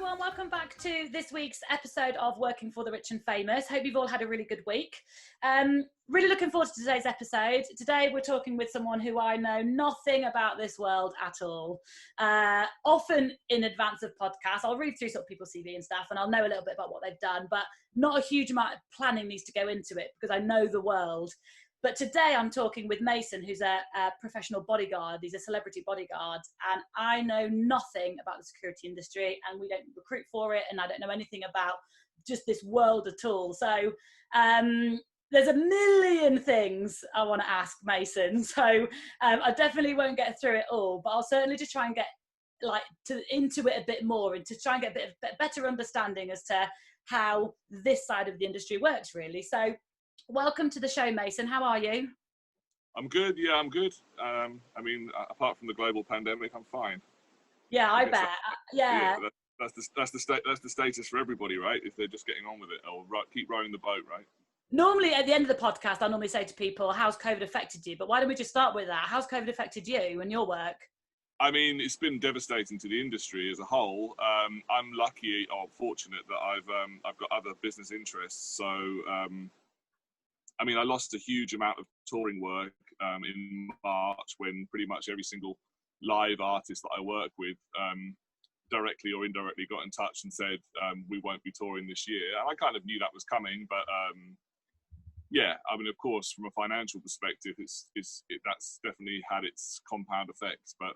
everyone, welcome back to this week's episode of Working for the Rich and Famous. Hope you've all had a really good week. Really looking forward to today's episode. Today we're talking with someone who I know nothing about this world at all. Often in advance of podcasts, I'll read through sort of people's CV and stuff and I'll know a little bit about what they've done, but not a huge amount of planning needs to go into it because I know the world. But today I'm talking with Mason, who's a professional bodyguard. He's a celebrity bodyguard. And I know nothing about the security industry and we don't recruit for it. And I don't know anything about just this world at all. So there's a million things I want to ask Mason. So I definitely won't get through it all, but I'll certainly just try and get into it a bit more and to try and get a bit of better understanding as to how this side of the industry works, really. So welcome to the show, Mason. How are you? I'm good. Yeah, I'm good. I mean, apart from the global pandemic, I'm fine. Yeah, I bet. Yeah. That's the status for everybody, right? If they're just getting on with it, or keep rowing the boat, right? Normally, at the end of the podcast, I normally say to people, "How's COVID affected you?" But why don't we just start with that? How's COVID affected you and your work? I mean, it's been devastating to the industry as a whole. I'm lucky or fortunate that I've got other business interests, so. I mean, I lost a huge amount of touring work in March when pretty much every single live artist that I work with directly or indirectly got in touch and said, we won't be touring this year. And I kind of knew that was coming, but yeah, I mean, of course, from a financial perspective, that's definitely had its compound effects. But,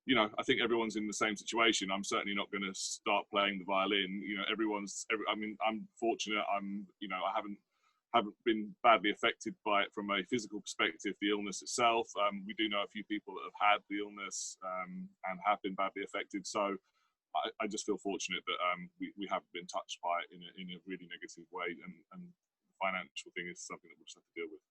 you know, I think everyone's in the same situation. I'm certainly not going to start playing the violin. You know, I mean, I'm fortunate. I haven't been badly affected by it from a physical perspective, the illness itself. We do know a few people that have had the illness and have been badly affected. So I just feel fortunate that we haven't been touched by it in a really negative way. And the financial thing is something that we'll just have to deal with.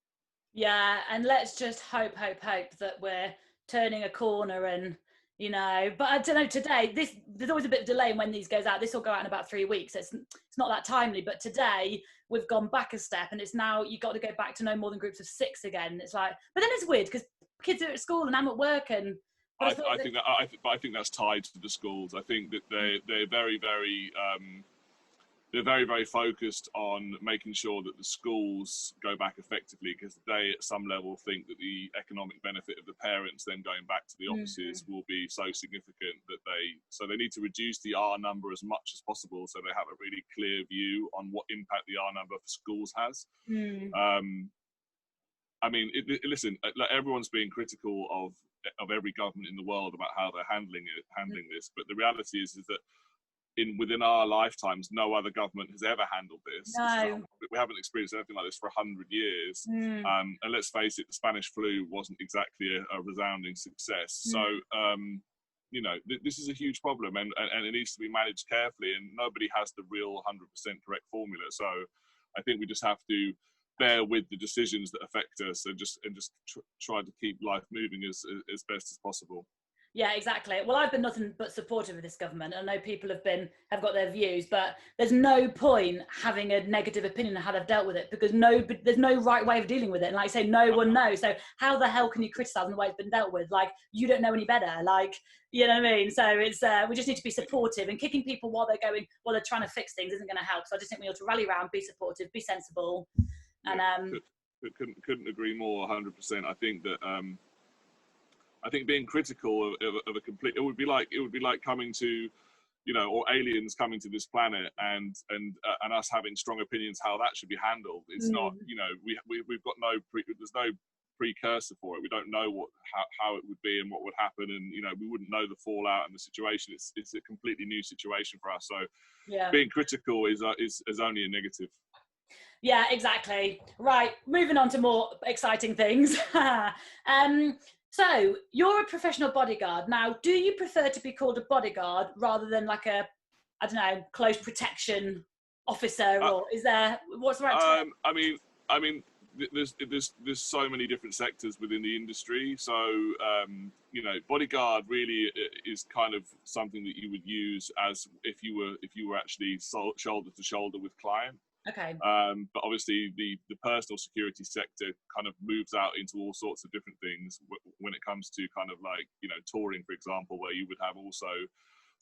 Yeah, and let's just hope that we're turning a corner and, you know, but I don't know, today, there's always a bit of delay in when these goes out. This will go out in about 3 weeks. It's not that timely, but today we've gone back a step and it's now, you got to go back to no more than groups of 6 again. It's like, but then it's weird because kids are at school and I'm at work and. I think that's tied to the schools. I think that they're very, very, they're very, very focused on making sure that the schools go back effectively because they, at some level, think that the economic benefit of the parents then going back to the offices will be so significant that they need to reduce the R number as much as possible so they have a really clear view on what impact the R number for schools has. I mean, listen, everyone's being critical of every government in the world about how they're handling this, but the reality is that within our lifetimes, no other government has ever handled this. No. We haven't experienced anything like this for 100 years. And let's face it, the Spanish flu wasn't exactly a resounding success. So, you know, this is a huge problem and it needs to be managed carefully and nobody has the real 100% correct formula. So I think we just have to bear with the decisions that affect us and just try to keep life moving as best as possible. Yeah, exactly. Well, I've been nothing but supportive of this government. I know people have got their views, but there's no point having a negative opinion on how they've dealt with it because there's no right way of dealing with it. And like I say, no one knows. So how the hell can you criticise the way it's been dealt with? Like, you don't know any better. Like, you know what I mean? So it's we just need to be supportive and kicking people while they're trying to fix things isn't going to help. So I just think we ought to rally around, be supportive, be sensible. And couldn't agree more. 100%. I think that. I think being critical of a complete, it would be like coming to, you know, or aliens coming to this planet and us having strong opinions how that should be handled. It's not, you know, we've got there's no precursor for it. We don't know how it would be and what would happen, and you know, we wouldn't know the fallout and the situation. It's a completely new situation for us. So yeah, being critical is only a negative. Yeah, exactly. Right, moving on to more exciting things. So you're a professional bodyguard. Now, do you prefer to be called a bodyguard rather than like a, I don't know, close protection officer, or what's the right term? I mean, there's so many different sectors within the industry. So you know, bodyguard really is kind of something that you would use as if you were actually shoulder to shoulder with client. Okay. But obviously the personal security sector kind of moves out into all sorts of different things when it comes to kind of like, you know, touring, for example, where you would have also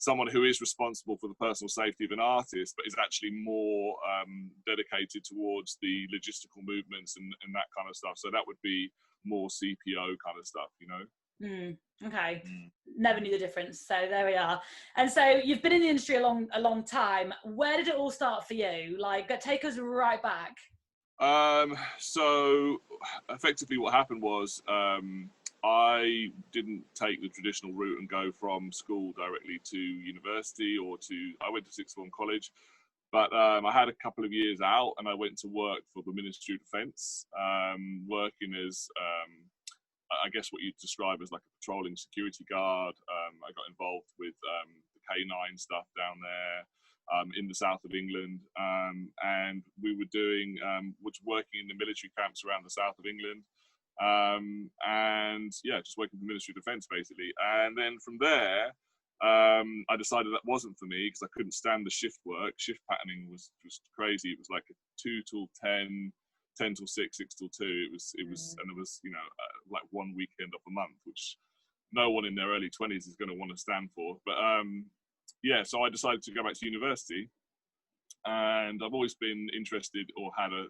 someone who is responsible for the personal safety of an artist, but is actually more dedicated towards the logistical movements and that kind of stuff. So that would be more CPO kind of stuff, you know. Okay. Never knew the difference. So there we are. And so you've been in the industry a long time. Where did it all start for you? Like, take us right back. So effectively what happened was, I didn't take the traditional route and go from school directly to university I went to sixth form college, but I had a couple of years out and I went to work for the Ministry of Defence, working as, I guess what you'd describe as like a patrolling security guard. I got involved with the K9 stuff down there in the south of England, and we were doing, working in the military camps around the south of England. And yeah, just working for the Ministry of Defence basically. And then from there, I decided that wasn't for me because I couldn't stand the shift work. Shift patterning was just crazy. It was like a 2 till 10, 10 till 6, 6 till 2. It was, and it was, you know, like one weekend of a month, which no one in their early 20s is going to want to stand for. But yeah, so I decided to go back to university. And I've always been interested, or had a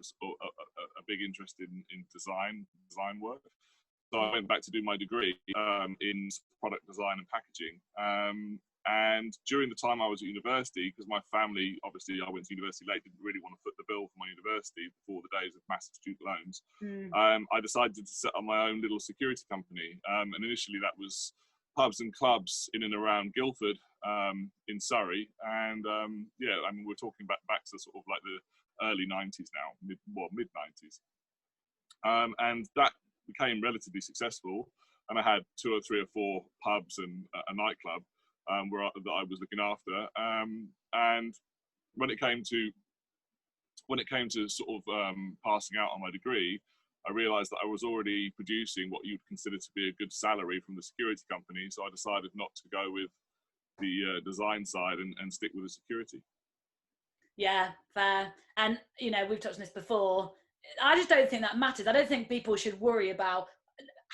big interest in design work. So I went back to do my degree in product design and packaging. And during the time I was at university, because my family, obviously I went to university late, didn't really want to foot the bill for my university before the days of massive student loans, I decided to set up my own little security company. And initially that was pubs and clubs in and around Guildford, in Surrey. And yeah, I mean, we're talking back to sort of like the early 90s now, mid 90s. And that became relatively successful. And I had 2 or 3 or 4 pubs and a nightclub that I was looking after. And when it came to sort of passing out on my degree, I realised that I was already producing what you'd consider to be a good salary from the security company. So I decided not to go with the design side and stick with the security. Yeah, fair. And, you know, we've touched on this before. I just don't think that matters. I don't think people should worry about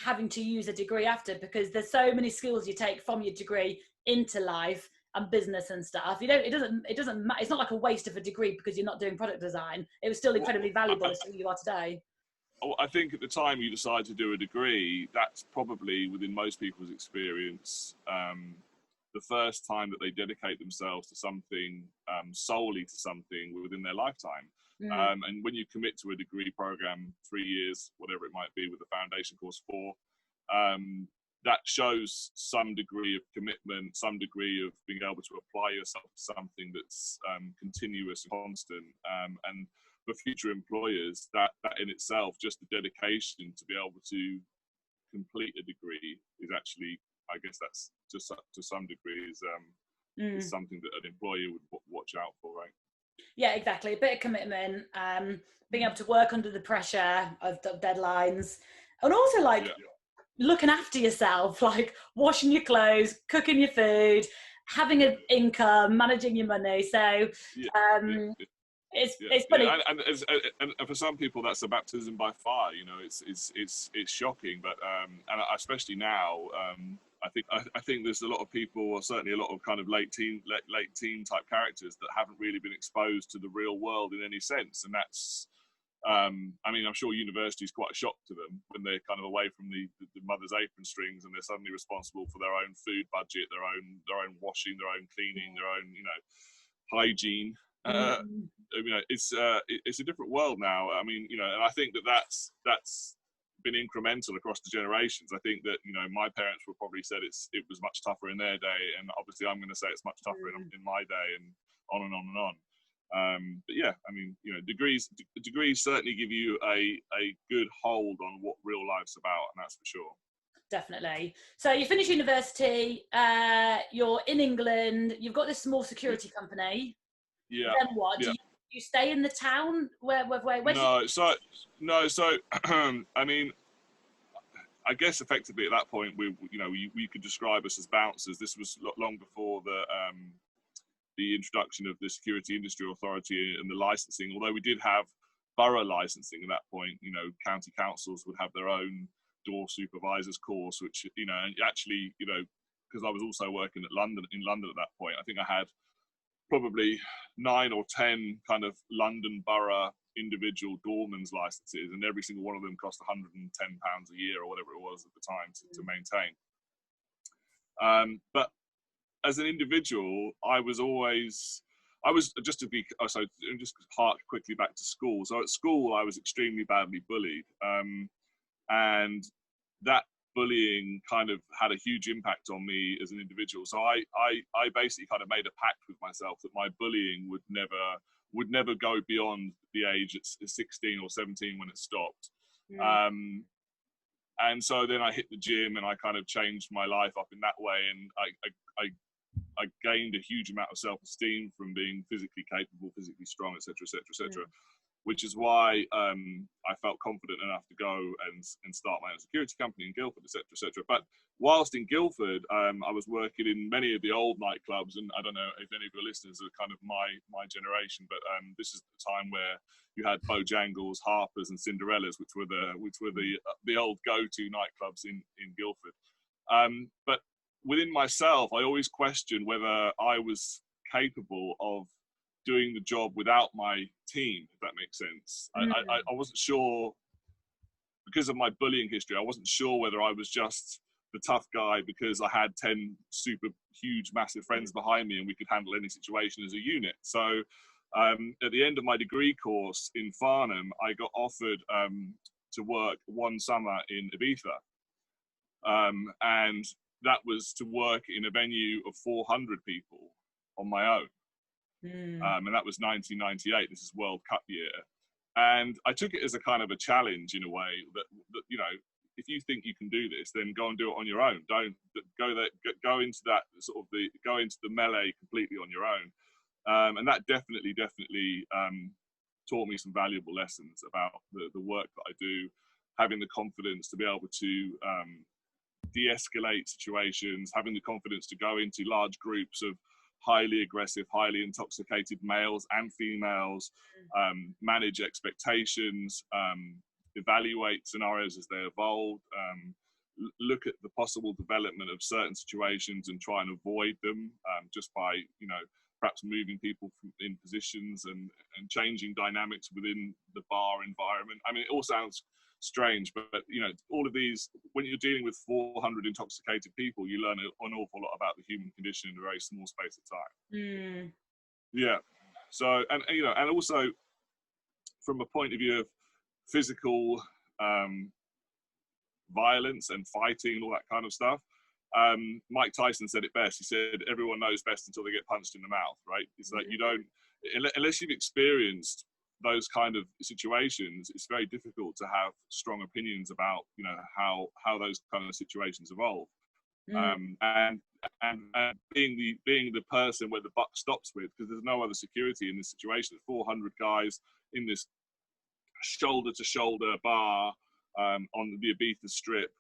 having to use a degree after, because there's so many skills you take from your degree into life and business and stuff. You know, it doesn't matter. It's not like a waste of a degree because you're not doing product design. It was still incredibly valuable as to who you are today. I think at the time you decide to do a degree, that's probably, within most people's experience, the first time that they dedicate themselves to something, solely to something within their lifetime. And when you commit to a degree program, 3 years, whatever it might be, with a foundation course 4, that shows some degree of commitment, some degree of being able to apply yourself to something that's continuous and constant. And for future employers, that in itself, just the dedication to be able to complete a degree is actually, I guess that's just to some degree is something that an employer would watch out for, right? Yeah, exactly. A bit of commitment, being able to work under the pressure of deadlines, and also like looking after yourself, like washing your clothes, cooking your food, having an income, managing your money. So it's funny. And for some people, that's a baptism by fire. You know, it's shocking, but and especially now, I think there's a lot of people, or certainly a lot of kind of late teen type characters that haven't really been exposed to the real world in any sense, and that's. I mean, I'm sure university is quite a shock to them when they're kind of away from the mother's apron strings, and they're suddenly responsible for their own food budget, their own washing, their own cleaning, their own, you know, hygiene. You know, it's a different world now. I mean, you know, and I think that's been incremental across the generations. I think that, you know, my parents would probably said it was much tougher in their day, and obviously I'm going to say it's much tougher in my day, and on and on and on. But yeah, I mean, you know, degrees certainly give you a good hold on what real life's about, and that's for sure. Definitely. So you finish university, you're in England, you've got this small security company. Yeah. Then what? Do you stay in the town? Where So I mean, I guess effectively at that point we could describe us as bouncers. This was long before the introduction of the Security Industry Authority and the licensing. Although we did have borough licensing at that point, you know, county councils would have their own door supervisors course, which, you know, actually, you know, because I was also working in London at that point. I think I had probably 9 or 10 kind of London borough individual doorman's licenses, and every single one of them cost £110 a year or whatever it was at the time to maintain. But as an individual, I was just hark quickly back to school. So at school, I was extremely badly bullied, and that bullying kind of had a huge impact on me as an individual. So I basically kind of made a pact with myself that my bullying would never go beyond the age at 16 or 17 when it stopped. And so then I hit the gym, and I kind of changed my life up in that way, and I gained a huge amount of self-esteem from being physically capable, physically strong, etc., etc., etc. Which is why I felt confident enough to go and start my own security company in Guildford, etc., etc. But whilst in Guildford, I was working in many of the old nightclubs, and I don't know if any of your listeners are kind of my generation, but this is the time where you had Bojangles, Harpers, and Cinderellas, which were the old go-to nightclubs in Guildford. But within myself, I always questioned whether I was capable of doing the job without my team, if that makes sense. I wasn't sure, because of my bullying history, I wasn't sure whether I was just the tough guy because I had 10 super huge, massive friends behind me and we could handle any situation as a unit. So at the end of my degree course in Farnham, I got offered to work one summer in Ibiza. And that was to work in a venue of 400 people on my own. And that was 1998. This is World Cup year. And I took it as a kind of a challenge in a way that you know, if you think you can do this, then go and do it on your own. Don't go there, go into that sort of go into the melee completely on your own. And that definitely taught me some valuable lessons about the work that I do, having the confidence to be able to de-escalate situations, having the confidence to go into large groups of highly aggressive, highly intoxicated males and females, manage expectations, evaluate scenarios as they evolve, look at the possible development of certain situations and try and avoid them just by, you know, perhaps moving people in positions and changing dynamics within the bar environment. I mean, it all sounds strange, but you know, all of these, when you're dealing with 400 intoxicated people, you learn an awful lot about the human condition in a very small space of time. Yeah. So, and you know, and also from a point of view of physical violence and fighting and all that kind of stuff, Mike Tyson said it best. He said, everyone knows best until they get punched in the mouth, right? It's like you don't, unless you've experienced those kind of situations, it's very difficult to have strong opinions about, you know, how those kind of situations evolve. And being the person where the buck stops with, because there's no other security in this situation. 400 guys in this shoulder to shoulder bar on the Ibiza Strip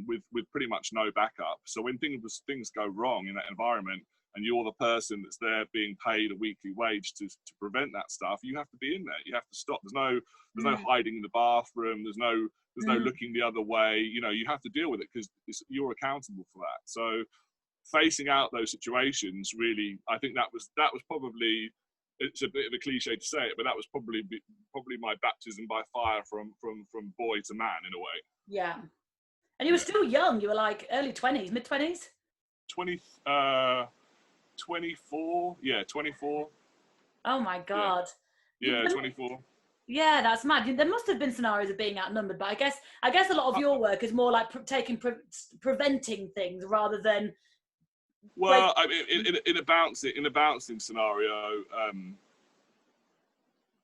with pretty much no backup. So when things go wrong in that environment, and you're the person that's there being paid a weekly wage to prevent that stuff, you have to be in there. You have to stop. There's no hiding in the bathroom. There's no looking the other way. You know, you have to deal with it because you're accountable for that. So facing out those situations, really, I think that was probably, it's a bit of a cliche to say it, but that was probably my baptism by fire from boy to man in a way. Yeah. And you were still young. You were like early 20s, mid 20s? 24. Yeah, 24. Oh my God. Yeah, 24. Yeah, that's mad. There must have been scenarios of being outnumbered, but I guess a lot of your work is more like preventing things rather than. Well, I mean, in a bouncing scenario,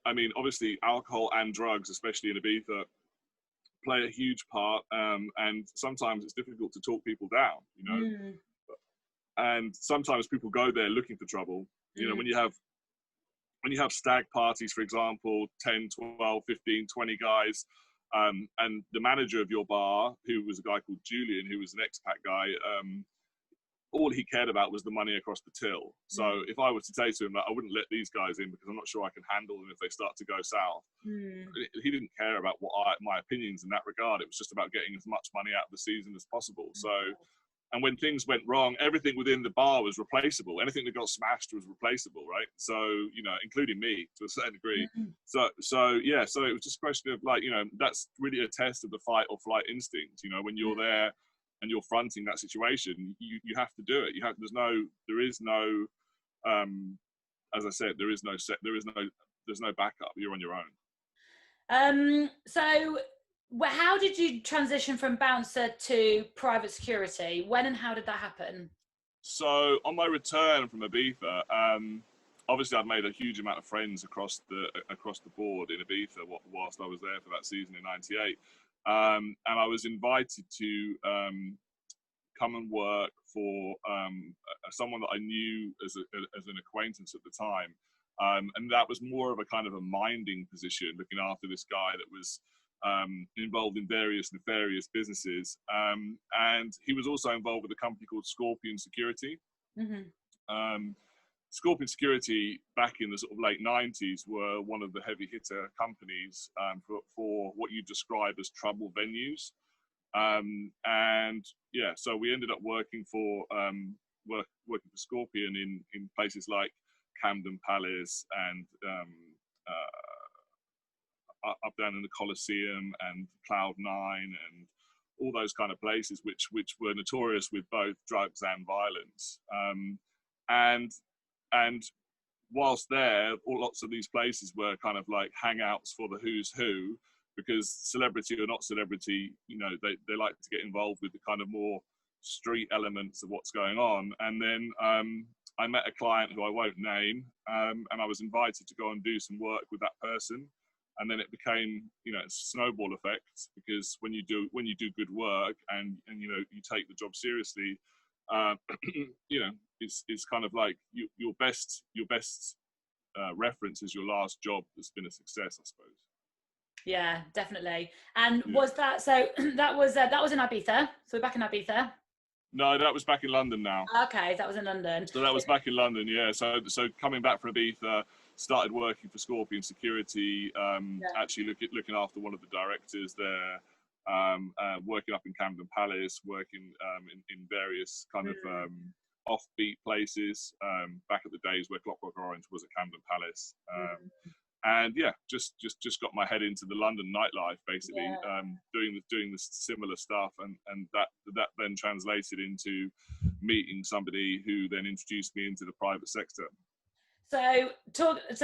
I mean, obviously, alcohol and drugs, especially in Ibiza, play a huge part, and sometimes it's difficult to talk people down, you know. And sometimes people go there looking for trouble. You know, when you have stag parties, for example, 10, 12, 15, 20 guys, and the manager of your bar, who was a guy called Julian, who was an expat guy, all he cared about was the money across the till. So if I was to say to him that I wouldn't let these guys in because I'm not sure I can handle them if they start to go south, he didn't care about my opinions in that regard. It was just about getting as much money out of the season as possible. So And when things went wrong, everything within the bar was replaceable. Anything that got smashed was replaceable, right? So, you know, including me to a certain degree. So yeah, so it was just a question of like, you know, that's really a test of the fight or flight instinct. You know, when you're there and you're fronting that situation, you have to do it. There is no, as I said, there's no backup. You're on your own. So how did you transition from bouncer to private security? When and how did that happen? So on my return from Ibiza, obviously I've made a huge amount of friends across the board in Ibiza whilst I was there for that season in '98, and I was invited to come and work for someone that I knew as an acquaintance at the time, and that was more of a kind of a minding position, looking after this guy that was involved in various nefarious businesses, and he was also involved with a company called Scorpion Security. Scorpion Security back in the sort of late 90s were one of the heavy hitter companies for what you describe as trouble venues. And yeah, so we ended up working for Scorpion in places like Camden Palace and up down in the Colosseum and Cloud 9 and all those kind of places which were notorious with both drugs and violence. And whilst there, lots of these places were kind of like hangouts for the who's who, because celebrity or not celebrity, you know, they like to get involved with the kind of more street elements of what's going on. And then I met a client who I won't name, and I was invited to go and do some work with that person. And then it became, you know, a snowball effect, because when you do good work and you know, you take the job seriously, you know, it's kind of like your best reference is your last job that's been a success, I suppose. Yeah, definitely. And was that so? That was in Ibiza. So we're back in Ibiza. No, that was back in London now. Okay, that was in London. So that was back in London, yeah. So coming back from Ibiza, started working for Scorpion Security, actually looking after one of the directors there, working up in Camden Palace, working in various kind of offbeat places, back at the days where Clockwork Orange was at Camden Palace. And yeah, just got my head into the London nightlife, basically, doing the similar stuff, and that then translated into meeting somebody who then introduced me into the private sector. So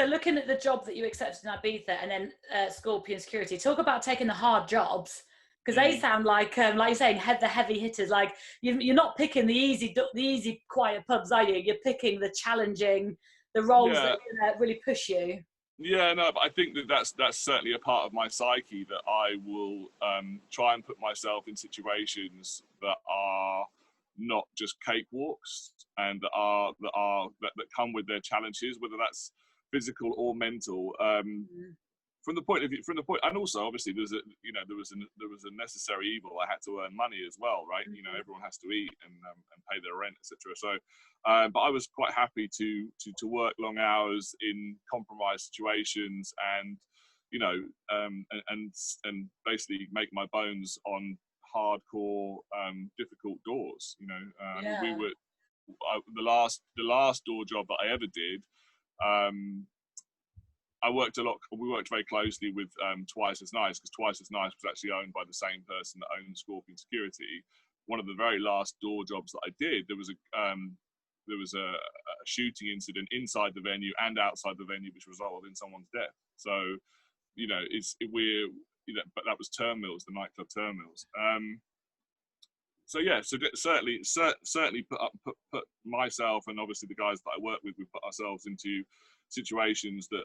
looking at the job that you accepted in Ibiza and then Scorpion Security, talk about taking the hard jobs, because they sound like you're saying, the heavy hitters. Like you're not picking the easy quiet pubs, are you? You're picking the challenging, the roles that really push you. Yeah, no, but I think that's certainly a part of my psyche, that I will try and put myself in situations that are not just cakewalks, and that come with their challenges, whether that's physical or mental. From the point, and also obviously there was a necessary evil. I had to earn money as well, right? You know, everyone has to eat and pay their rent, etc. So, but I was quite happy to work long hours in compromised situations, and you know, and basically make my bones on hardcore, difficult doors. You know, we were the last door job that I ever did. We worked very closely with Twice as Nice, because Twice as Nice was actually owned by the same person that owned Scorpion Security. One of the very last door jobs that I did, there was a shooting incident inside the venue and outside the venue, which resulted in someone's death. So, you know, but that was Turnmills, the nightclub Turnmills. So yeah, so certainly put myself, and obviously the guys that I work with, we put ourselves into situations that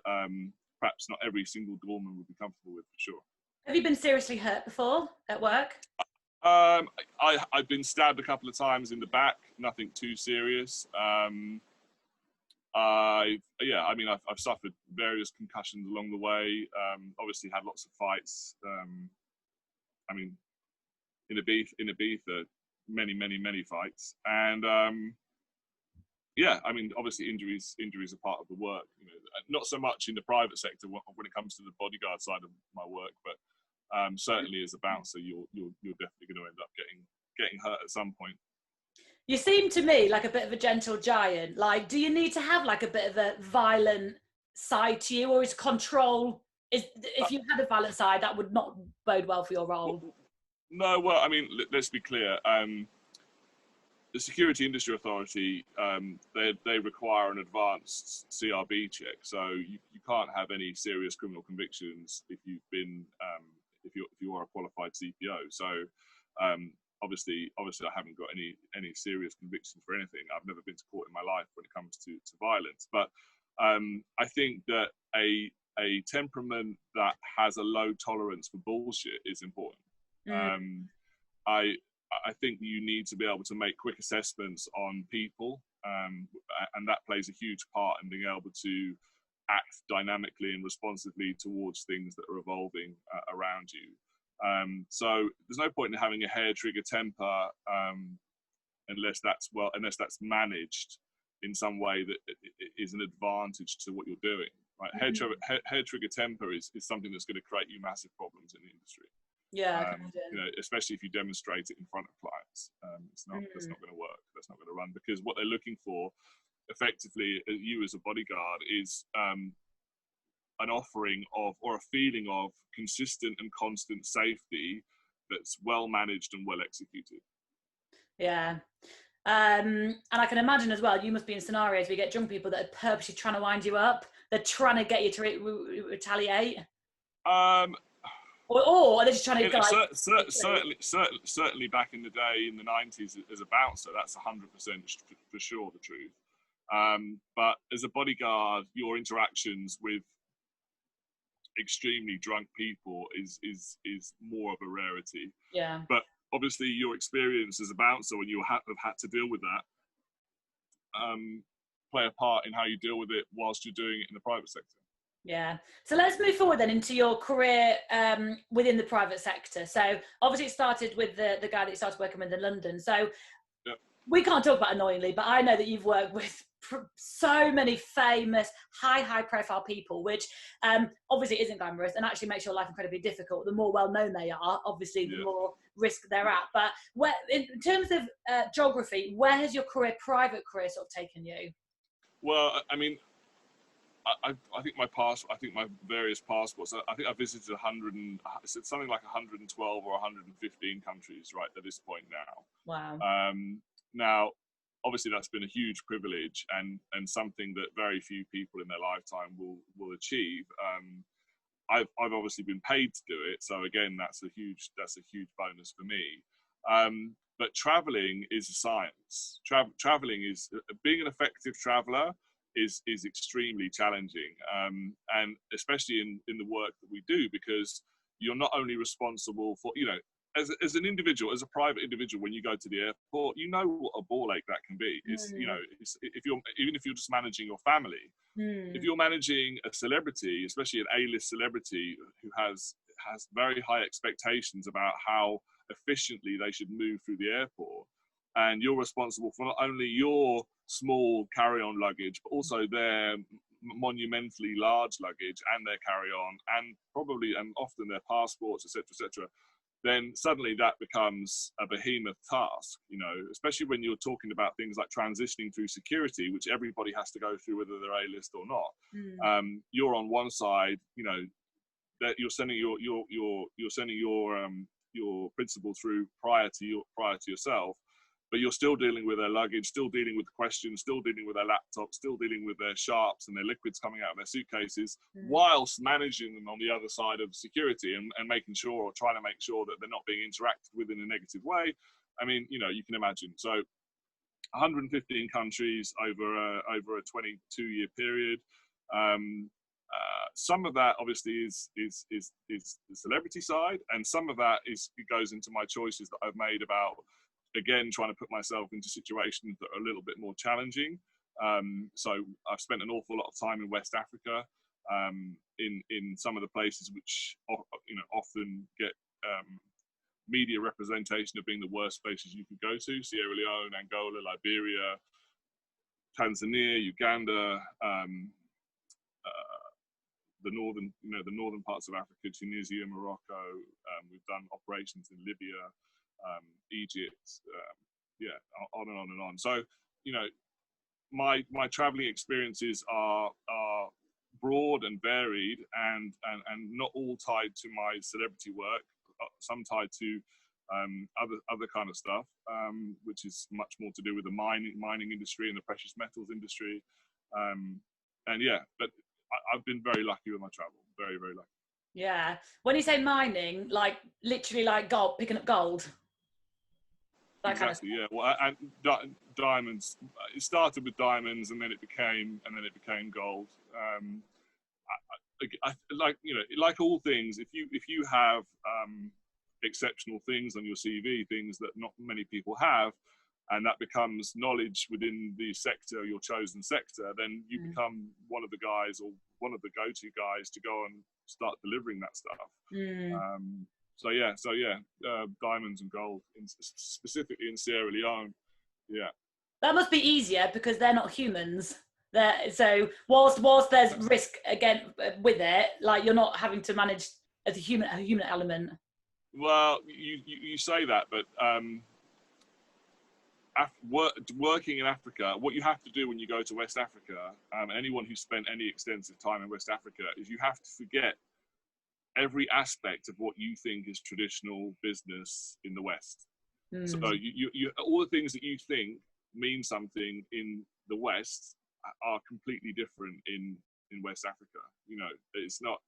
perhaps not every single doorman would be comfortable with, for sure. Have you been seriously hurt before at work? I've been stabbed a couple of times in the back, nothing too serious. I've suffered various concussions along the way. Obviously had lots of fights. In Ibiza, many fights, and obviously injuries are part of the work. You know, not so much in the private sector when it comes to the bodyguard side of my work, but certainly as a bouncer, you're definitely going to end up getting hurt at some point. You seem to me like a bit of a gentle giant. Like, do you need to have like a bit of a violent side to you, or is control? If you had a violent side, that would not bode well for your role. No, well, I mean, let's be clear. The Security Industry Authority, they require an advanced CRB check, so you can't have any serious criminal convictions if you've been if you are a qualified CPO. So obviously I haven't got any serious convictions for anything. I've never been to court in my life when it comes to violence, but I think that a temperament that has a low tolerance for bullshit is important. I think you need to be able to make quick assessments on people, and that plays a huge part in being able to act dynamically and responsively towards things that are evolving around you. So there's no point in having a hair trigger temper unless that's managed in some way that is an advantage to what you're doing. Right? Hair trigger temper is something that's going to create you massive problems in the industry. Yeah, I can imagine. You know, especially if you demonstrate it in front of clients, that's not going to work. That's not going to run, because what they're looking for, effectively, you as a bodyguard, is an offering of, or a feeling of, consistent and constant safety that's well managed and well executed. Yeah. And I can imagine as well, you must be in scenarios where you get drunk people that are purposely trying to wind you up. They're trying to get you to retaliate. Or they're just trying to certainly back in the day in the 90s as a bouncer, that's 100% for sure the truth. But as a bodyguard, your interactions with extremely drunk people is more of a rarity. Yeah. But obviously your experience as a bouncer when you have had to deal with that play a part in how you deal with it whilst you're doing it in the private sector. Yeah. So let's move forward then into your career within the private sector. So obviously it started with the guy that you started working with in London. So yep. We can't talk about annoyingly, but I know that you've worked with so many famous, high profile people, which obviously isn't glamorous and actually makes your life incredibly difficult. The more well-known they are, obviously, the more risk they're at. But in terms of geography, where has your private career sort of taken you? Well, I mean, I think my various passports. I think I visited something like 112 or 115 countries right at this point now. Wow. Now, obviously, that's been a huge privilege and something that very few people in their lifetime will achieve. I've obviously been paid to do it, so again, that's a huge bonus for me. But traveling is a science. Traveling is being an effective traveler is extremely challenging, and especially in the work that we do, because you're not only responsible for, you know, as an individual, as a private individual, when you go to the airport, you know what a ball ache that can be. It's, you know, even if you're just managing your family, if you're managing a celebrity, especially an A-list celebrity who has very high expectations about how efficiently they should move through the airport, and you're responsible for not only your small carry-on luggage, but also their monumentally large luggage and their carry-on, and probably and often their passports, etc., then suddenly that becomes a behemoth task, you know, especially when you're talking about things like transitioning through security, which everybody has to go through whether they're A-list or not. You're on one side, you know, that you're sending your principal through prior to yourself, but you're still dealing with their luggage, still dealing with questions, still dealing with their laptops, still dealing with their sharps and their liquids coming out of their suitcases, whilst managing them on the other side of security and making sure, or trying to make sure, that they're not being interacted with in a negative way. I mean, you know, you can imagine. So 115 countries over a 22-year period. Some of that obviously is the celebrity side, and some of that it goes into my choices that I've made about, again, trying to put myself into situations that are a little bit more challenging. So I've spent an awful lot of time in West Africa, in some of the places which, you know, often get media representation of being the worst places you could go to: Sierra Leone, Angola, Liberia, Tanzania, Uganda, the northern parts of Africa, Tunisia, Morocco. We've done operations in Libya, Egypt, yeah, on and on and on. So, you know, my traveling experiences are broad and varied, and not all tied to my celebrity work. Some tied to other kind of stuff, which is much more to do with the mining industry and the precious metals industry. And yeah, but I've been very lucky with my travel. Very, very lucky. Yeah. When you say mining, like literally like gold, picking up gold. That Exactly. kind of Yeah. Well, and diamonds. It started with diamonds, and then it became gold. Like, you know, like all things, if you have exceptional things on your CV, things that not many people have, and that becomes knowledge within the sector, your chosen sector, then you become one of the guys or one of the go-to guys to go and start delivering that stuff. So yeah, diamonds and gold, specifically in Sierra Leone. Yeah. That must be easier because they're not humans. So whilst there's risk again with it, like you're not having to manage as a human element. Well, you say that, but working in Africa, what you have to do when you go to West Africa, anyone who's spent any extensive time in West Africa, is you have to forget every aspect of what you think is traditional business in the West. So you all the things that you think mean something in the West are completely different in West Africa. You know, it's not.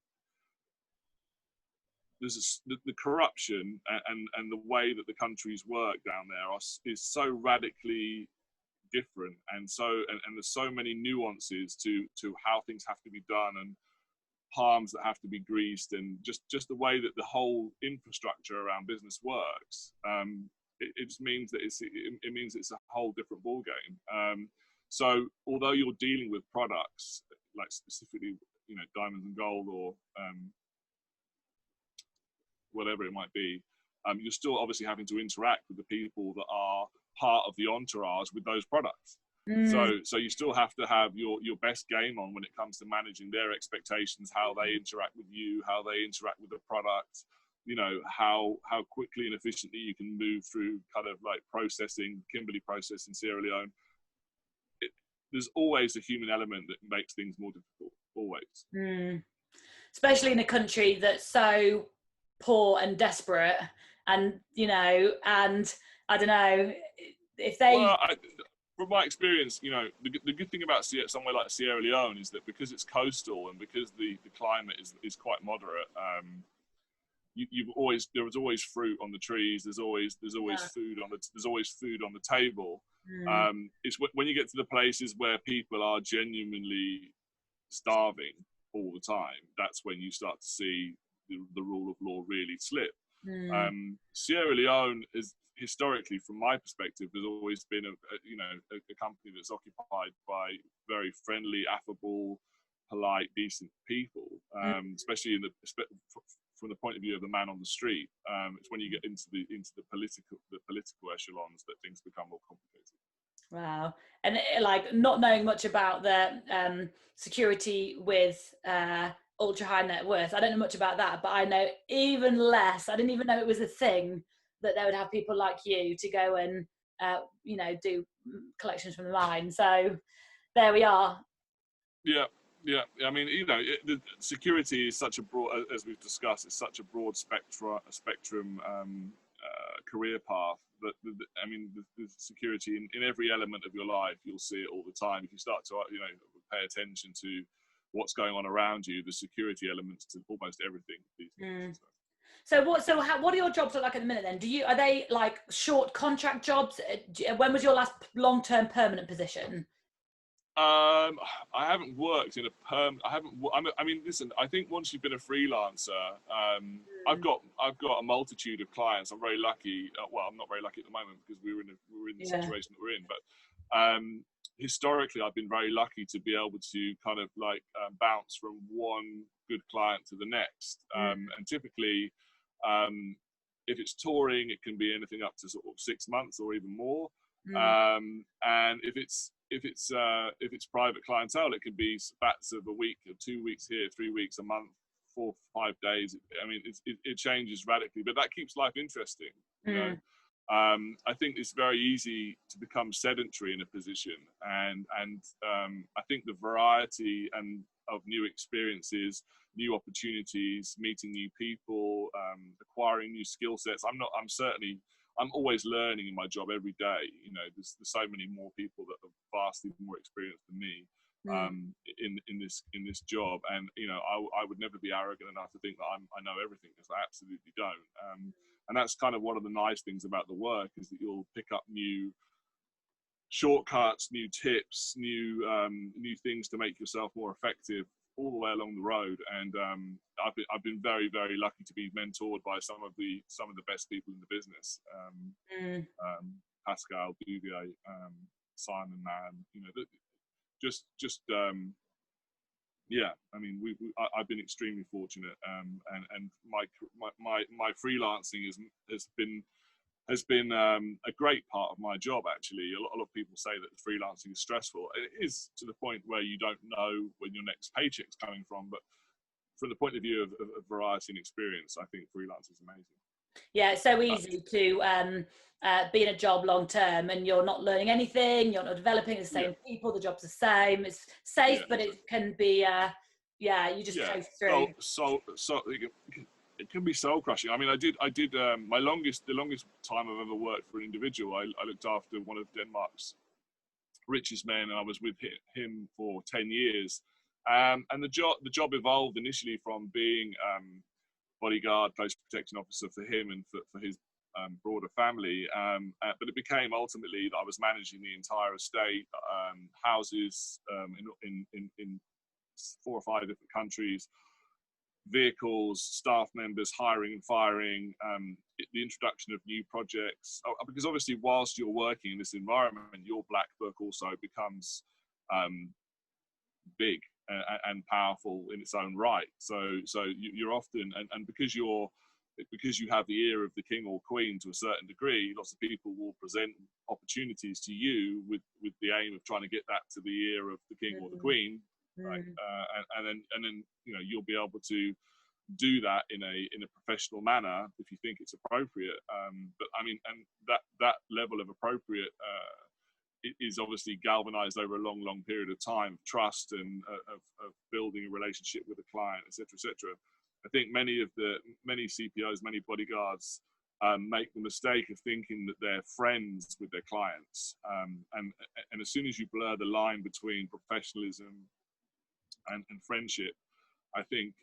The corruption and the way that the countries work down there is so radically different, and there's so many nuances to how things have to be done, and palms that have to be greased, and just the way that the whole infrastructure around business works. It just means that it means it's a whole different ball game. So although you're dealing with products like specifically, you know, diamonds and gold, or whatever it might be, you're still obviously having to interact with the people that are part of the entourage with those products. So you still have to have your best game on when it comes to managing their expectations, how they interact with you, how they interact with the product, you know, how quickly and efficiently you can move through kind of like processing, Kimberley process in Sierra Leone. There's always a human element that makes things more difficult, always. Especially in a country that's so poor and desperate, and you know, and I don't know if they. Well, from my experience, you know, the good thing about somewhere like Sierra Leone is that because it's coastal and because the climate is quite moderate, there was always fruit on the trees. There's always food on the table. It's when you get to the places where people are genuinely starving all the time, that's when you start to see the rule of law really slip. Sierra Leone is historically, from my perspective, has always been a company that's occupied by very friendly, affable, polite, decent people, especially from the point of view of the man on the street. It's when you get into the political echelons that things become more complicated. Wow. And like not knowing much about the security with ultra high net worth, I don't know much about that, but I know even less. I didn't even know it was a thing that they would have people like you to go and you know, do collections from the mine. So there we are. Yeah. I mean, you know, the security is such a broad, as we've discussed, it's such a broad spectrum career path. But I mean, the security in every element of your life, you'll see it all the time. If you start to, you know, pay attention to what's going on around you, the security elements to almost everything these days. So what do your jobs look like at the minute then? Are they like short contract jobs? When was your last long-term permanent position? I haven't worked in a perm. I mean, listen. I think once you've been a freelancer, I've got a multitude of clients. I'm very lucky. Well, I'm not very lucky at the moment because we're in the situation that we're in. But historically, I've been very lucky to be able to kind of like bounce from one good client to the next. And typically, if it's touring, it can be anything up to sort of 6 months or even more. And if it's private clientele, it could be spats of a week or 2 weeks here, 3 weeks, a month, 4 5 days. I mean, it changes radically, but that keeps life interesting. You know? I think it's very easy to become sedentary in a position, and I think the variety and of new experiences, new opportunities, meeting new people, acquiring new skill sets. I'm always learning in my job every day. You know, there's so many more people that are vastly more experienced than me in this job, and you know, I would never be arrogant enough to think that I know everything, because I absolutely don't. And that's kind of one of the nice things about the work, is that you'll pick up new shortcuts, new tips, new things to make yourself more effective all the way along the road. And I've been very, very lucky to be mentored by some of the best people in the business. Pascal, Duvier, Simon Mann, you know, yeah. I mean, I've been extremely fortunate, and my freelancing has been a great part of my job. Actually, a lot of people say that freelancing is stressful. It is, to the point where you don't know when your next paycheck's coming from. But from the point of view of variety and experience, I think freelance is amazing. Yeah, it's so easy to be in a job long term and you're not learning anything, you're not developing the same people, the job's the same, it's safe, but it can be you just coast through. So it can be soul crushing. I mean, I did the longest time I've ever worked for an individual. I looked after one of Denmark's richest men, and I was with him for 10 years. And the job evolved initially from being bodyguard, close protection officer for him and for his broader family. But it became ultimately that I was managing the entire estate, houses in 4 or 5 different countries, vehicles, staff members, hiring and firing, the introduction of new projects. Because obviously, whilst you're working in this environment, your black book also becomes big and powerful in its own right. So you're often, and because you have the ear of the king or queen to a certain degree, lots of people will present opportunities to you with the aim of trying to get that to the ear of the king or the queen. Right. And then you know, you'll be able to do that in a professional manner if you think it's appropriate. But I mean, and that level of appropriate is obviously galvanized over a long period of time, trust and of building a relationship with a client, etc., etc. I think many CPOs, many bodyguards make the mistake of thinking that they're friends with their clients, and as soon as you blur the line between professionalism and friendship, I think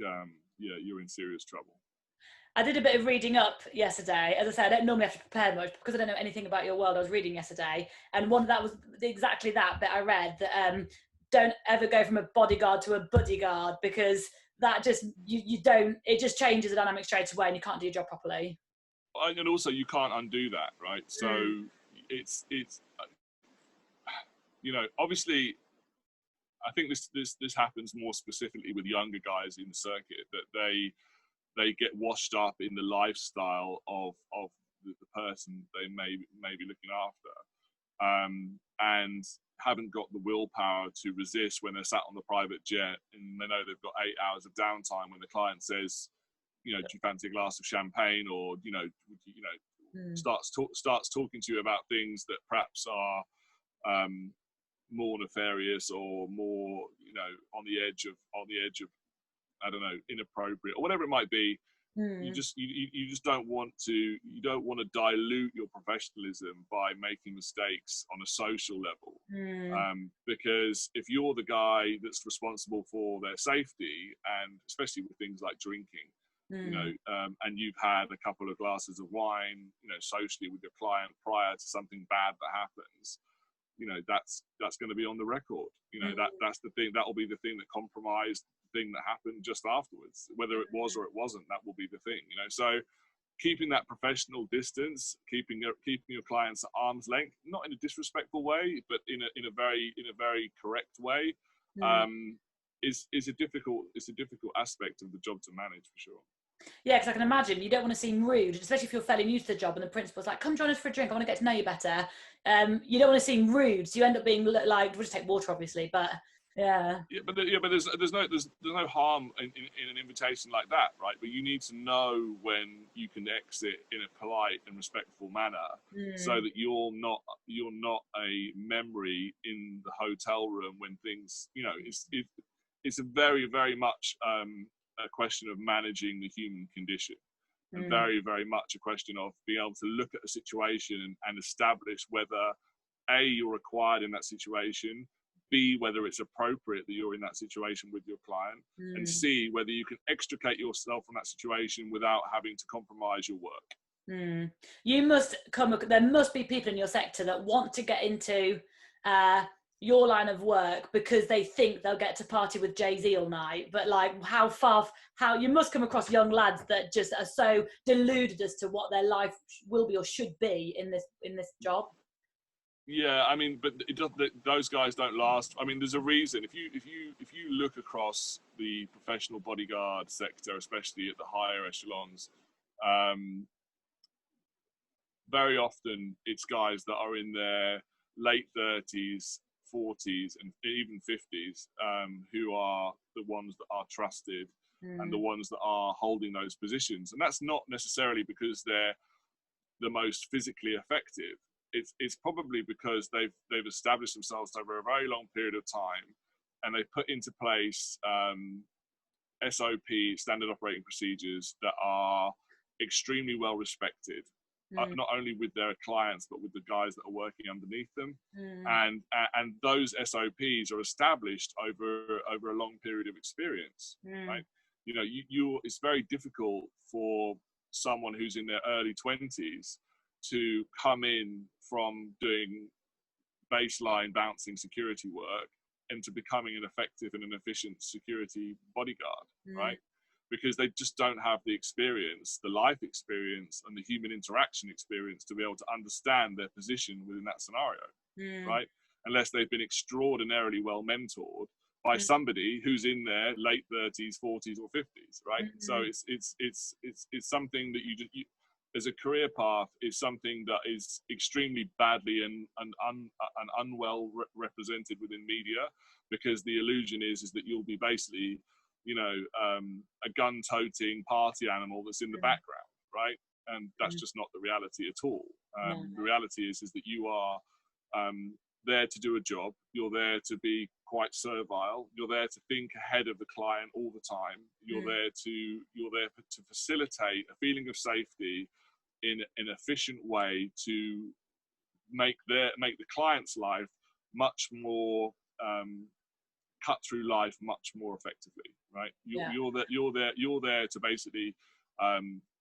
you're in serious trouble. I did a bit of reading up yesterday. As I said, I don't normally have to prepare much because I don't know anything about your world. I was reading yesterday, and that was exactly that bit I read, that don't ever go from a bodyguard to a bodyguard, because that just it just changes the dynamic straight away and you can't do your job properly. And also you can't undo that, right? So it's you know, obviously I think this happens more specifically with younger guys in the circuit, that they get washed up in the lifestyle of the person they may be looking after, and haven't got the willpower to resist when they're sat on the private jet and they know they've got 8 hours of downtime when the client says, you know, do you fancy a glass of champagne, or starts talking to you about things that perhaps are more nefarious or more, you know, on the edge of I don't know, inappropriate or whatever it might be. You just don't want to dilute your professionalism by making mistakes on a social level, because if you're the guy that's responsible for their safety, and especially with things like drinking, you know, and you've had a couple of glasses of wine, you know, socially with your client prior to something bad that happens, you know, that's going to be on the record. You know, that's the thing. That will be the thing that compromised the thing that happened just afterwards. Whether it was or it wasn't, that will be the thing. You know, so keeping that professional distance, keeping your clients at arm's length, not in a disrespectful way, but in a very correct way, is a difficult aspect of the job to manage, for sure. Yeah, because I can imagine you don't want to seem rude, especially if you're fairly new to the job and the principal's like, come join us for a drink, I want to get to know you better. You don't want to seem rude, so you end up being like, we'll just take water obviously, but Yeah. But there's no harm in an invitation like that, right? But you need to know when you can exit in a polite and respectful manner, so that you're not a memory in the hotel room when things, it's a very, very much a question of managing the human condition, and very, very much a question of being able to look at a situation and establish whether A, you're required in that situation, B, whether it's appropriate that you're in that situation with your client, and C, whether you can extricate yourself from that situation without having to compromise your work. There must be people in your sector that want to get into your line of work because they think they'll get to party with Jay-Z all night. But like, how you must come across young lads that just are so deluded as to what their life will be or should be in this job. Yeah, I mean, but those guys don't last. I mean, there's a reason. If you look across the professional bodyguard sector, especially at the higher echelons, very often it's guys that are in their late 30s, 40s, and even 50s, who are the ones that are trusted and the ones that are holding those positions. And that's not necessarily because they're the most physically effective. It's probably because they've established themselves over a very long period of time, and they've put into place SOP, standard operating procedures, that are extremely well respected, not only with their clients but with the guys that are working underneath them. And those SOPs are established over a long period of experience, right? It's very difficult for someone who's in their early 20s to come in from doing baseline bouncing security work into becoming an effective and an efficient security bodyguard, right? Because they just don't have the experience, the life experience and the human interaction experience to be able to understand their position within that scenario, right? Unless they've been extraordinarily well mentored by somebody who's in their late 30s, 40s or 50s, right? So it's something that you as a career path is something that is extremely badly and unwell represented within media, because the illusion is that you'll be basically, a gun-toting party animal that's in the background, right? And that's just not the reality at all. The reality is that you are there to do a job. You're there to be quite servile. You're there to think ahead of the client all the time. You're there to facilitate a feeling of safety in an efficient way to make the client's life much more cut through life much more effectively, right? You're there to basically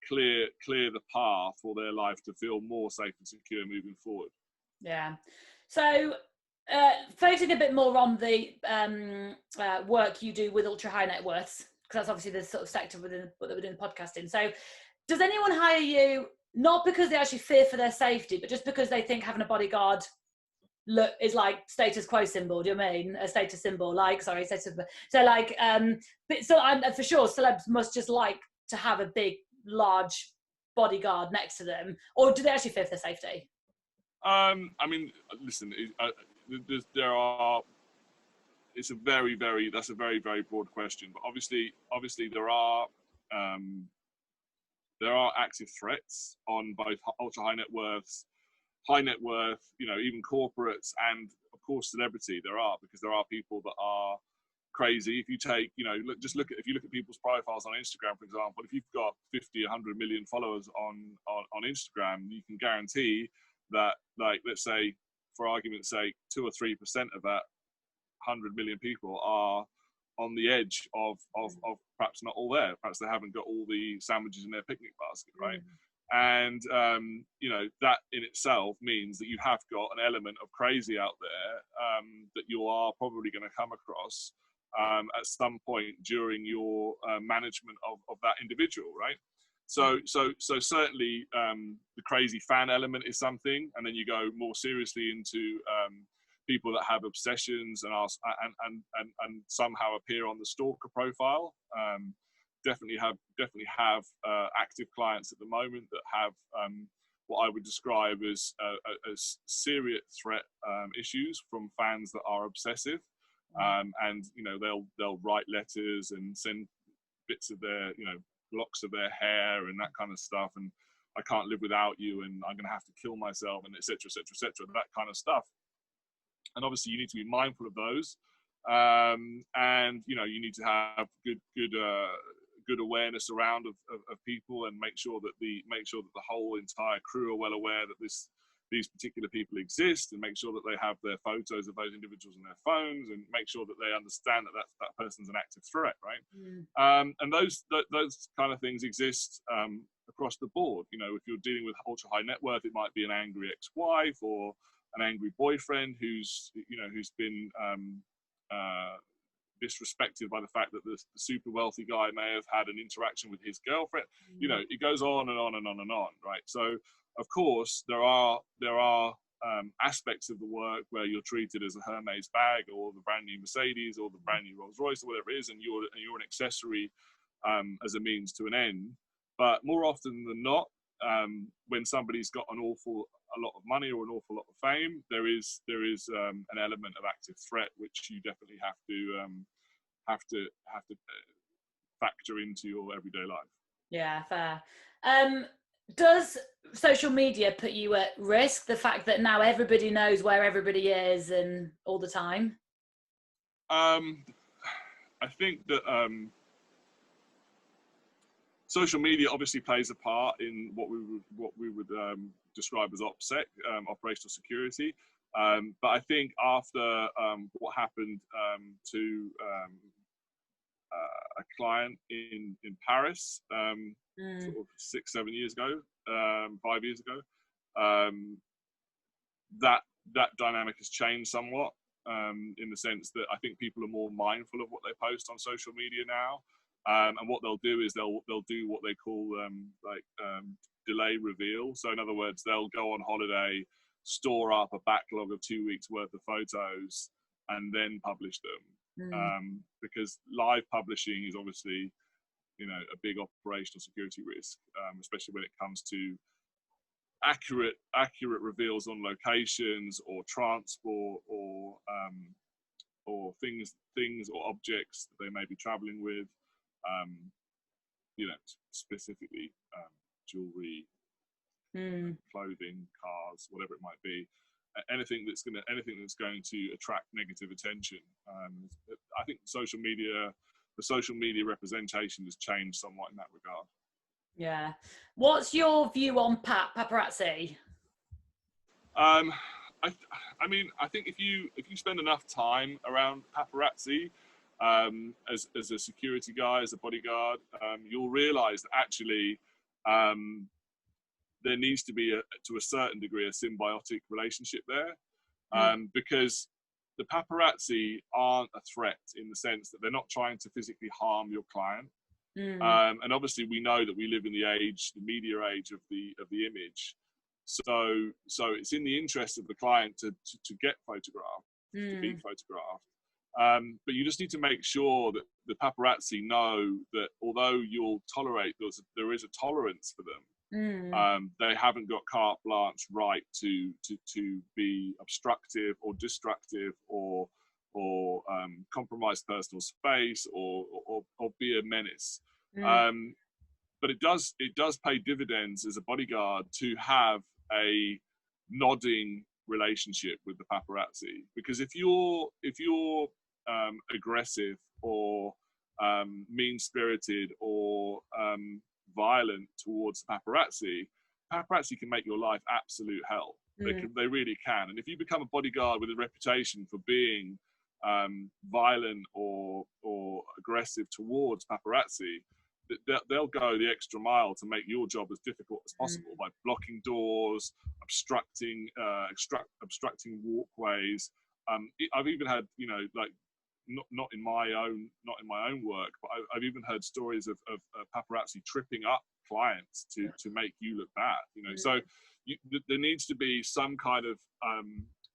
clear the path for their life to feel more safe and secure moving forward. Yeah. So focusing a bit more on the work you do with ultra high net worths, because that's obviously the sort of sector within podcasting. So does anyone hire you not because they actually fear for their safety, but just because they think having a bodyguard is like status quo symbol? Do you know what I mean? A status symbol, status symbol. So like, for sure, celebs must just like to have a big, large bodyguard next to them, or do they actually fear for their safety? I mean, listen, it's a very, very, that's a very, very broad question, but obviously there are active threats on both ultra high net worths, even corporates, and of course celebrity. Because there are people that are crazy. If you take, if you look at people's profiles on Instagram, for example, if you've got 50, 100 million followers on Instagram, you can guarantee that, like, let's say, for argument's sake, 2 or 3% of that 100 million people are on the edge of perhaps not all there. Perhaps they haven't got all the sandwiches in their picnic basket, right? And that in itself means that you have got an element of crazy out there that you are probably going to come across at some point during your management of that individual, right? So certainly the crazy fan element is something, and then you go more seriously into people that have obsessions and somehow appear on the stalker profile. Definitely have active clients at the moment that have what I would describe as serious threat issues from fans that are obsessive. And they'll write letters and send bits of their locks of their hair and that kind of stuff, and I can't live without you, and I'm going to have to kill myself, and etc., etc., etc., that kind of stuff. And obviously, you need to be mindful of those, and you need to have good awareness around of people, and make sure that the whole entire crew are well aware that these particular people exist, and make sure that they have their photos of those individuals in their phones, and make sure that they understand that person's an active threat, right? And those kind of things exist across the board. If you're dealing with ultra high net worth, it might be an angry ex-wife or an angry boyfriend who's been disrespected by the fact that the super wealthy guy may have had an interaction with his girlfriend. It goes on and on and on and on, right? So of course there are aspects of the work where you're treated as a Hermes bag, or the brand new Mercedes, or the brand new Rolls Royce, or whatever it is, and you're an accessory as a means to an end. But more often than not, when somebody's got a lot of money or an awful lot of fame, there is an element of active threat which you definitely have to factor into your everyday life. Yeah, fair. Does social media put you at risk, the fact that now everybody knows where everybody is and all the time? I think that social media obviously plays a part in what we would describe as OPSEC, operational security. But I think after what happened to a client in Paris sort of 6-7 years ago, 5 years ago, that dynamic has changed somewhat, in the sense that I think people are more mindful of what they post on social media now. And what they'll do is they'll do what they call delay reveal. So in other words, they'll go on holiday, store up a backlog of 2 weeks worth of photos, and then publish them. Because live publishing is obviously a big operational security risk, especially when it comes to accurate reveals on locations or transport or things or objects that they may be traveling with. Specifically jewelry, clothing, cars, whatever it might be, anything that's going to attract negative attention. I think the social media representation has changed somewhat in that regard. Yeah. What's your view on paparazzi? I think if you spend enough time around paparazzi, as a security guy, as a bodyguard, you'll realize that actually there needs to be to a certain degree a symbiotic relationship there, because the paparazzi aren't a threat in the sense that they're not trying to physically harm your client. And obviously we know that we live in the media age of the image. So it's in the interest of the client to get photographed, to be photographed. But you just need to make sure that the paparazzi know that although you'll tolerate, there is a tolerance for them. They haven't got carte blanche right to be obstructive or destructive or compromise personal space or be a menace. But it does pay dividends as a bodyguard to have a nodding relationship with the paparazzi, because if you're aggressive or mean-spirited or violent towards paparazzi can make your life absolute hell. They really can. And if you become a bodyguard with a reputation for being violent or aggressive towards paparazzi, they'll go the extra mile to make your job as difficult as possible by blocking doors, obstructing walkways. I've even had, not in my own work, but I've even heard stories of paparazzi tripping up clients to make you look bad. So there needs to be some kind of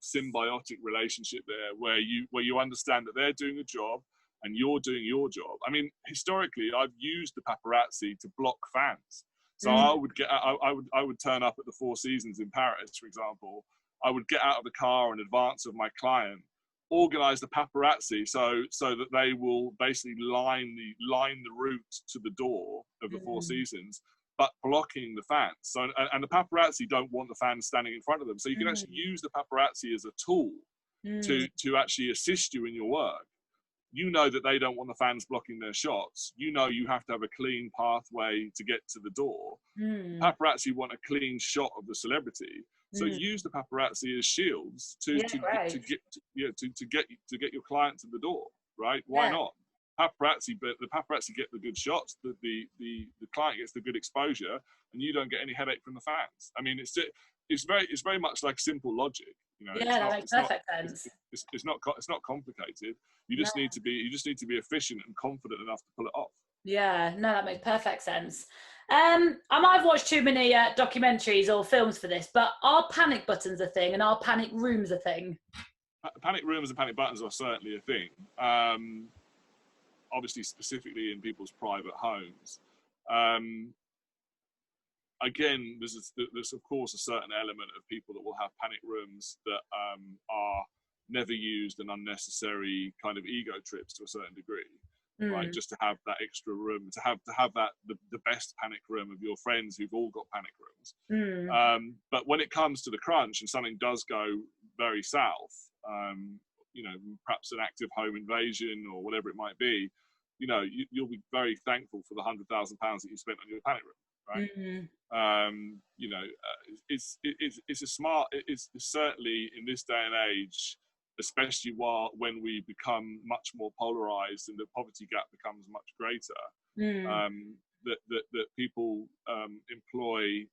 symbiotic relationship there where you understand that they're doing a job and you're doing your job. I mean, historically, I've used the paparazzi to block fans. So I would turn up at the Four Seasons in Paris, for example. I would get out of the car in advance of my client, organise the paparazzi so that they will basically line the route to the door of the Four Seasons, but blocking the fans. So and the paparazzi don't want the fans standing in front of them. So you can actually use the paparazzi as a tool to actually assist you in your work. You know that they don't want the fans blocking their shots. You know you have to have a clean pathway to get to the door. Paparazzi want a clean shot of the celebrity. So use the paparazzi as shields to get your client to the door, right? Why not? Paparazzi, but the paparazzi get the good shots, the client gets the good exposure, and you don't get any headache from the fans. I mean, it's very much like simple logic. You know, that makes perfect sense. It's not complicated. You just need to be efficient and confident enough to pull it off. Yeah, no, that makes perfect sense. I might have watched too many documentaries or films for this, but are panic buttons a thing, and are panic rooms a thing? Panic rooms and panic buttons are certainly a thing. Obviously, specifically in people's private homes. Again, there's of course a certain element of people that will have panic rooms that are never used and unnecessary kind of ego trips to a certain degree, right? Just to have that extra room, to have that the best panic room of your friends who've all got panic rooms. But when it comes to the crunch and something does go very south, you know, perhaps an active home invasion or whatever it might be, you know, you'll be very thankful for the £100,000 that you spent on your panic room. Right? You know, it's certainly in this day and age, especially when we become much more polarized and the poverty gap becomes much greater, that people employ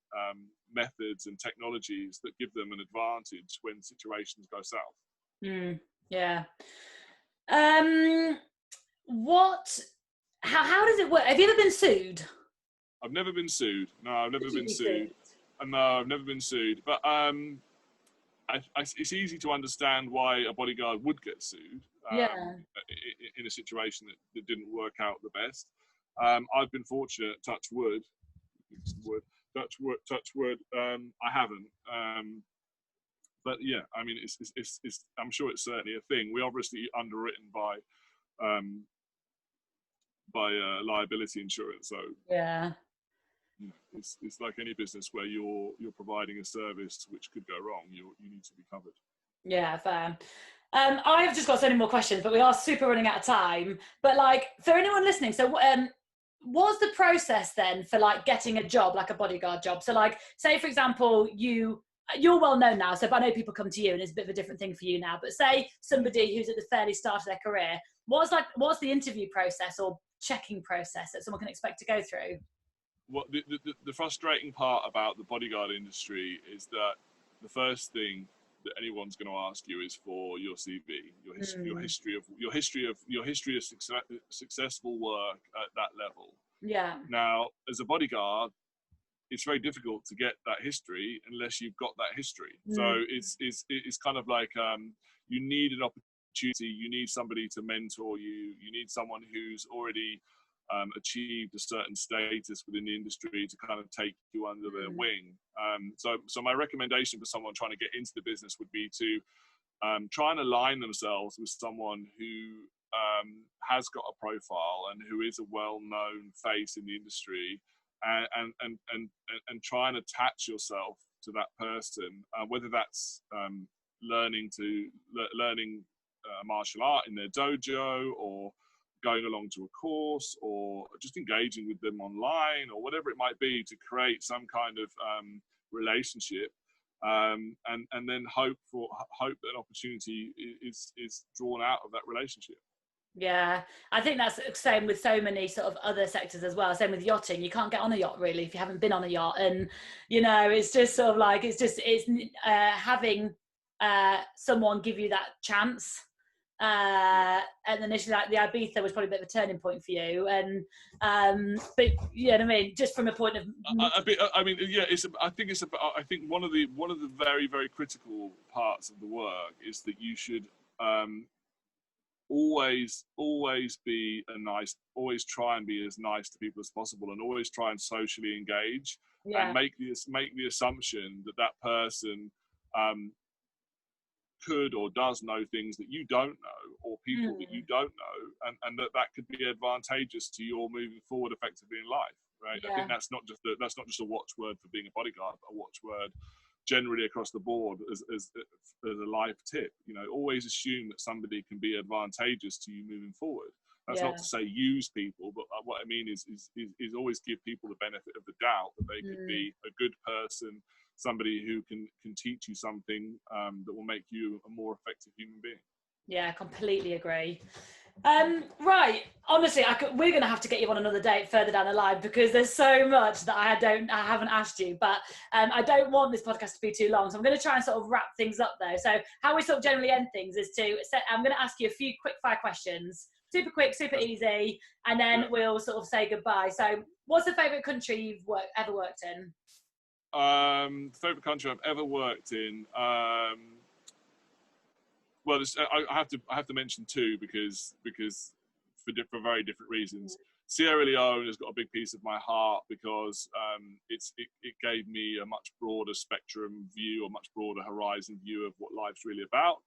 methods and technologies that give them an advantage when situations go south. Yeah. How does it work? Have you ever been sued? I've never been sued. No, I've never been sued. No, I've never been sued. But it's easy to understand why a bodyguard would get sued. In a situation that didn't work out the best. I've been fortunate, touch wood. I haven't. But yeah, I mean, it's I'm sure it's certainly a thing. We're obviously underwritten by liability insurance. So yeah. You know, it's like any business where you're providing a service which could go wrong. You need to be covered. Yeah, fair. I've just got so many more questions, but we are super running out of time. But like, for anyone listening, so what's the process then for like getting a job, like a bodyguard job? So like, say for example, you're well known now, so I know people come to you and it's a bit of a different thing for you now, but say somebody who's at the fairly start of their career, what's the interview process or checking process that someone can expect to go through? Well, the frustrating part about the bodyguard industry is that the first thing that anyone's going to ask you is for your CV, your history of successful work at that level. Yeah. Now, as a bodyguard, it's very difficult to get that history unless you've got that history. So it's kind of like you need an opportunity. You need somebody to mentor you. You need someone who's already achieved a certain status within the industry to kind of take you under their wing. So my recommendation for someone trying to get into the business would be to try and align themselves with someone who has got a profile and who is a well-known face in the industry, and try and attach yourself to that person, whether that's learning martial art in their dojo, or going along to a course, or just engaging with them online, or whatever it might be, to create some kind of relationship, and then hope that an opportunity is drawn out of that relationship. Yeah, I think that's the same with so many sort of other sectors as well. Same with yachting. You can't get on a yacht really if you haven't been on a yacht, and you know, it's just sort of like it's having someone give you that chance. And initially, like the Ibiza was probably a bit of a turning point for you, and but you know what I mean, just from a point of I think one of the very, very critical parts of the work is that you should always try and be as nice to people as possible, and always try and socially engage, and make the assumption that person could or does know things that you don't know, or people that you don't know, and that could be advantageous to your moving forward effectively in life, right? I think that's not just a watchword for being a bodyguard, but a watchword generally across the board as a life tip. You know, always assume that somebody can be advantageous to you moving forward. That's not to say use people, but what I mean is always give people the benefit of the doubt that they could be a good person, somebody who can teach you something that will make you a more effective human being. Yeah, completely agree. Right, honestly, we're going to have to get you on another date further down the line, because there's so much that I haven't asked you, but I don't want this podcast to be too long, so I'm going to try and sort of wrap things up though. So how we sort of generally end things is I'm going to ask you a few quick fire questions, super quick, super easy, and then we'll sort of say goodbye. So what's the favourite country you've ever worked in? Favourite country I've ever worked in. Well, I have to mention two because for very different reasons. Sierra Leone has got a big piece of my heart because it gave me a much broader spectrum view, a much broader horizon view of what life's really about.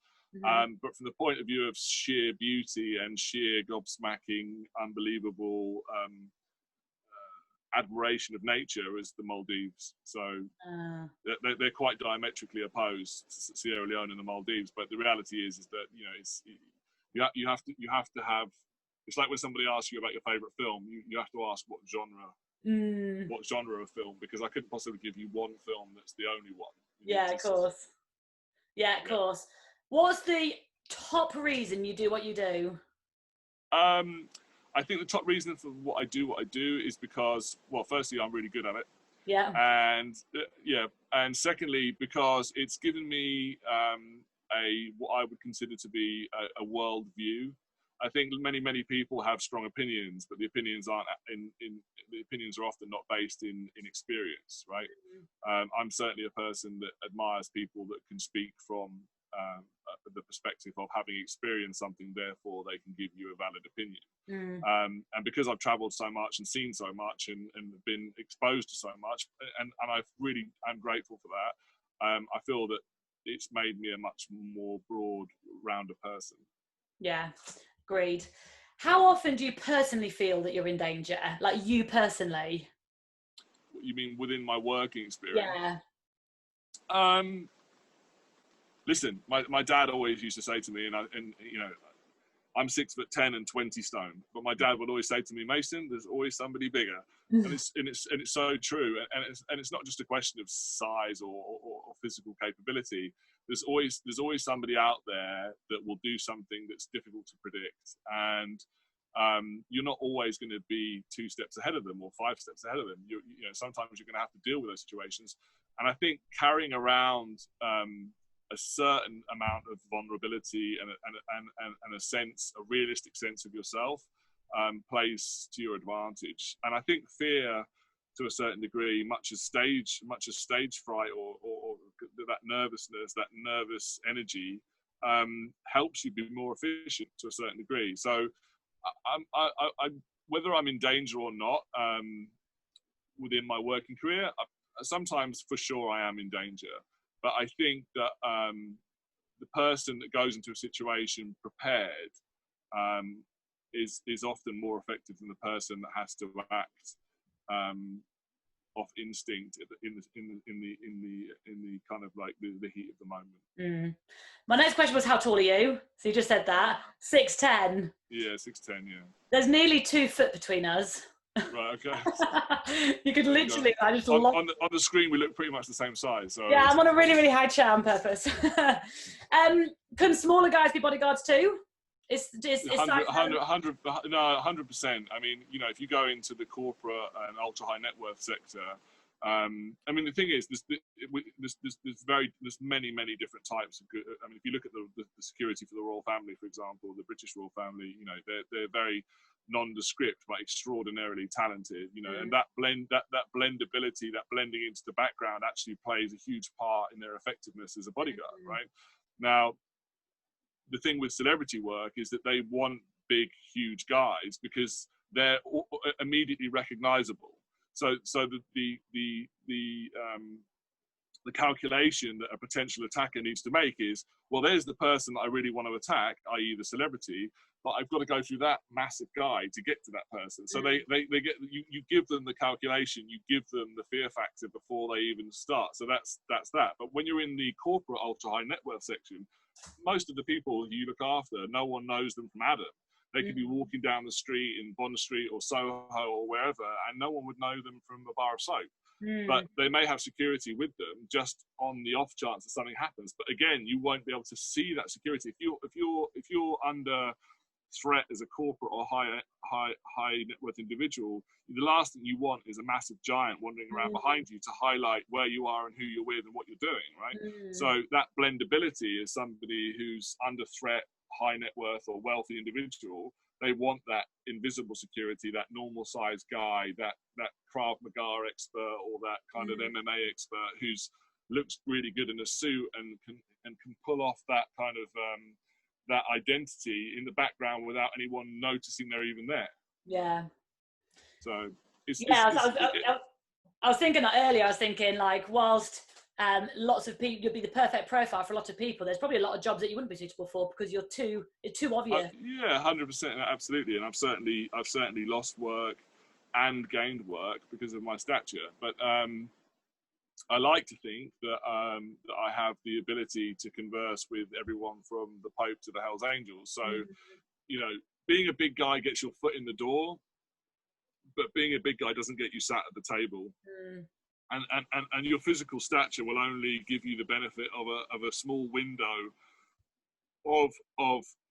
But from the point of view of sheer beauty and sheer gobsmacking, unbelievable admiration of nature, is the Maldives. So they're quite diametrically opposed, Sierra Leone and the Maldives. But the reality is that, you know, you have to have. It's like when somebody asks you about your favorite film, you have to ask what genre of film, because I couldn't possibly give you one film that's the only one. Yeah, of course. Yeah, of course. What's the top reason you do what you do? I think the top reason for what I do is because, well, firstly, I'm really good at it. Yeah. And secondly, because it's given me what I would consider to be a world view. I think many people have strong opinions, but the opinions are often not based in experience, right? I'm certainly a person that admires people that can speak from the perspective of having experienced something, therefore they can give you a valid opinion. And because I've traveled so much and seen so much and been exposed to so much, and I'm grateful for that, I feel that it's made me a much more broad, rounder person. Yeah, agreed. How often do you personally feel that you're in danger? Like, you personally? You mean within my working experience? Yeah. Listen, my dad always used to say to me, and you know, I'm 6'10" and 20 stone, but my dad would always say to me, Mason, there's always somebody bigger, and it's so true, and it's not just a question of size or physical capability. There's always somebody out there that will do something that's difficult to predict, and you're not always going to be 2 steps ahead of them or 5 steps ahead of them. You know, sometimes you're going to have to deal with those situations, and I think carrying around a certain amount of vulnerability and a realistic sense of yourself plays to your advantage. And I think fear, to a certain degree, much as stage fright or that nervousness, that nervous energy, helps you be more efficient to a certain degree. So I whether I'm in danger or not within my working career, sometimes for sure I am in danger. But I think that the person that goes into a situation prepared is often more effective than the person that has to act off instinct in the kind of like the heat of the moment. My next question was, how tall are you? So you just said that. 6'10". Yeah, 6'10". Yeah. There's nearly 2 foot between us. Right. Okay. You could literally. I just on the screen we look pretty much the same size. So yeah, I'm on a really, really high chair on purpose. Can smaller guys be bodyguards too? It's 100%. I mean, you know, if you go into the corporate and ultra high net worth sector, I mean, the thing is, there's many different types of good. I mean, if you look at the security for the royal family, for example, the British royal family, you know, they're very nondescript but extraordinarily talented, you know, and that blendability, that blending into the background actually plays a huge part in their effectiveness as a bodyguard. Right now, the thing with celebrity work is that they want big, huge guys because they're immediately recognizable. So the the calculation that a potential attacker needs to make is, well, there's the person that I really want to attack, i.e. the celebrity, but I've got to go through that massive guy to get to that person. So they get, you give them the calculation, you give them the fear factor before they even start. So that's that. But when you're in the corporate ultra high net worth section, most of the people you look after, no one knows them from Adam. They could be walking down the street in Bond Street or Soho or wherever, and no one would know them from a bar of soap. But they may have security with them just on the off chance that something happens. But again, you won't be able to see that security if you're under threat as a corporate or high net worth individual. The last thing you want is a massive giant wandering around behind you to highlight where you are and who you're with and what you're doing, right? So that blendability is somebody who's under threat, high net worth or wealthy individual. They want that invisible security, that normal sized guy, that Krav Maga expert or that kind of MMA expert who's looks really good in a suit and can pull off that kind of that identity in the background without anyone noticing they're even there. Yeah. So I was thinking that earlier. I was thinking, like, whilst lots of people, you'd be the perfect profile for a lot of people, there's probably a lot of jobs that you wouldn't be suitable for because it's too obvious. Yeah, 100%, absolutely. And I've certainly lost work and gained work because of my stature. But I like to think that that I have the ability to converse with everyone from the Pope to the Hells Angels. So, you know, being a big guy gets your foot in the door, but being a big guy doesn't get you sat at the table. And your physical stature will only give you the benefit of a small window of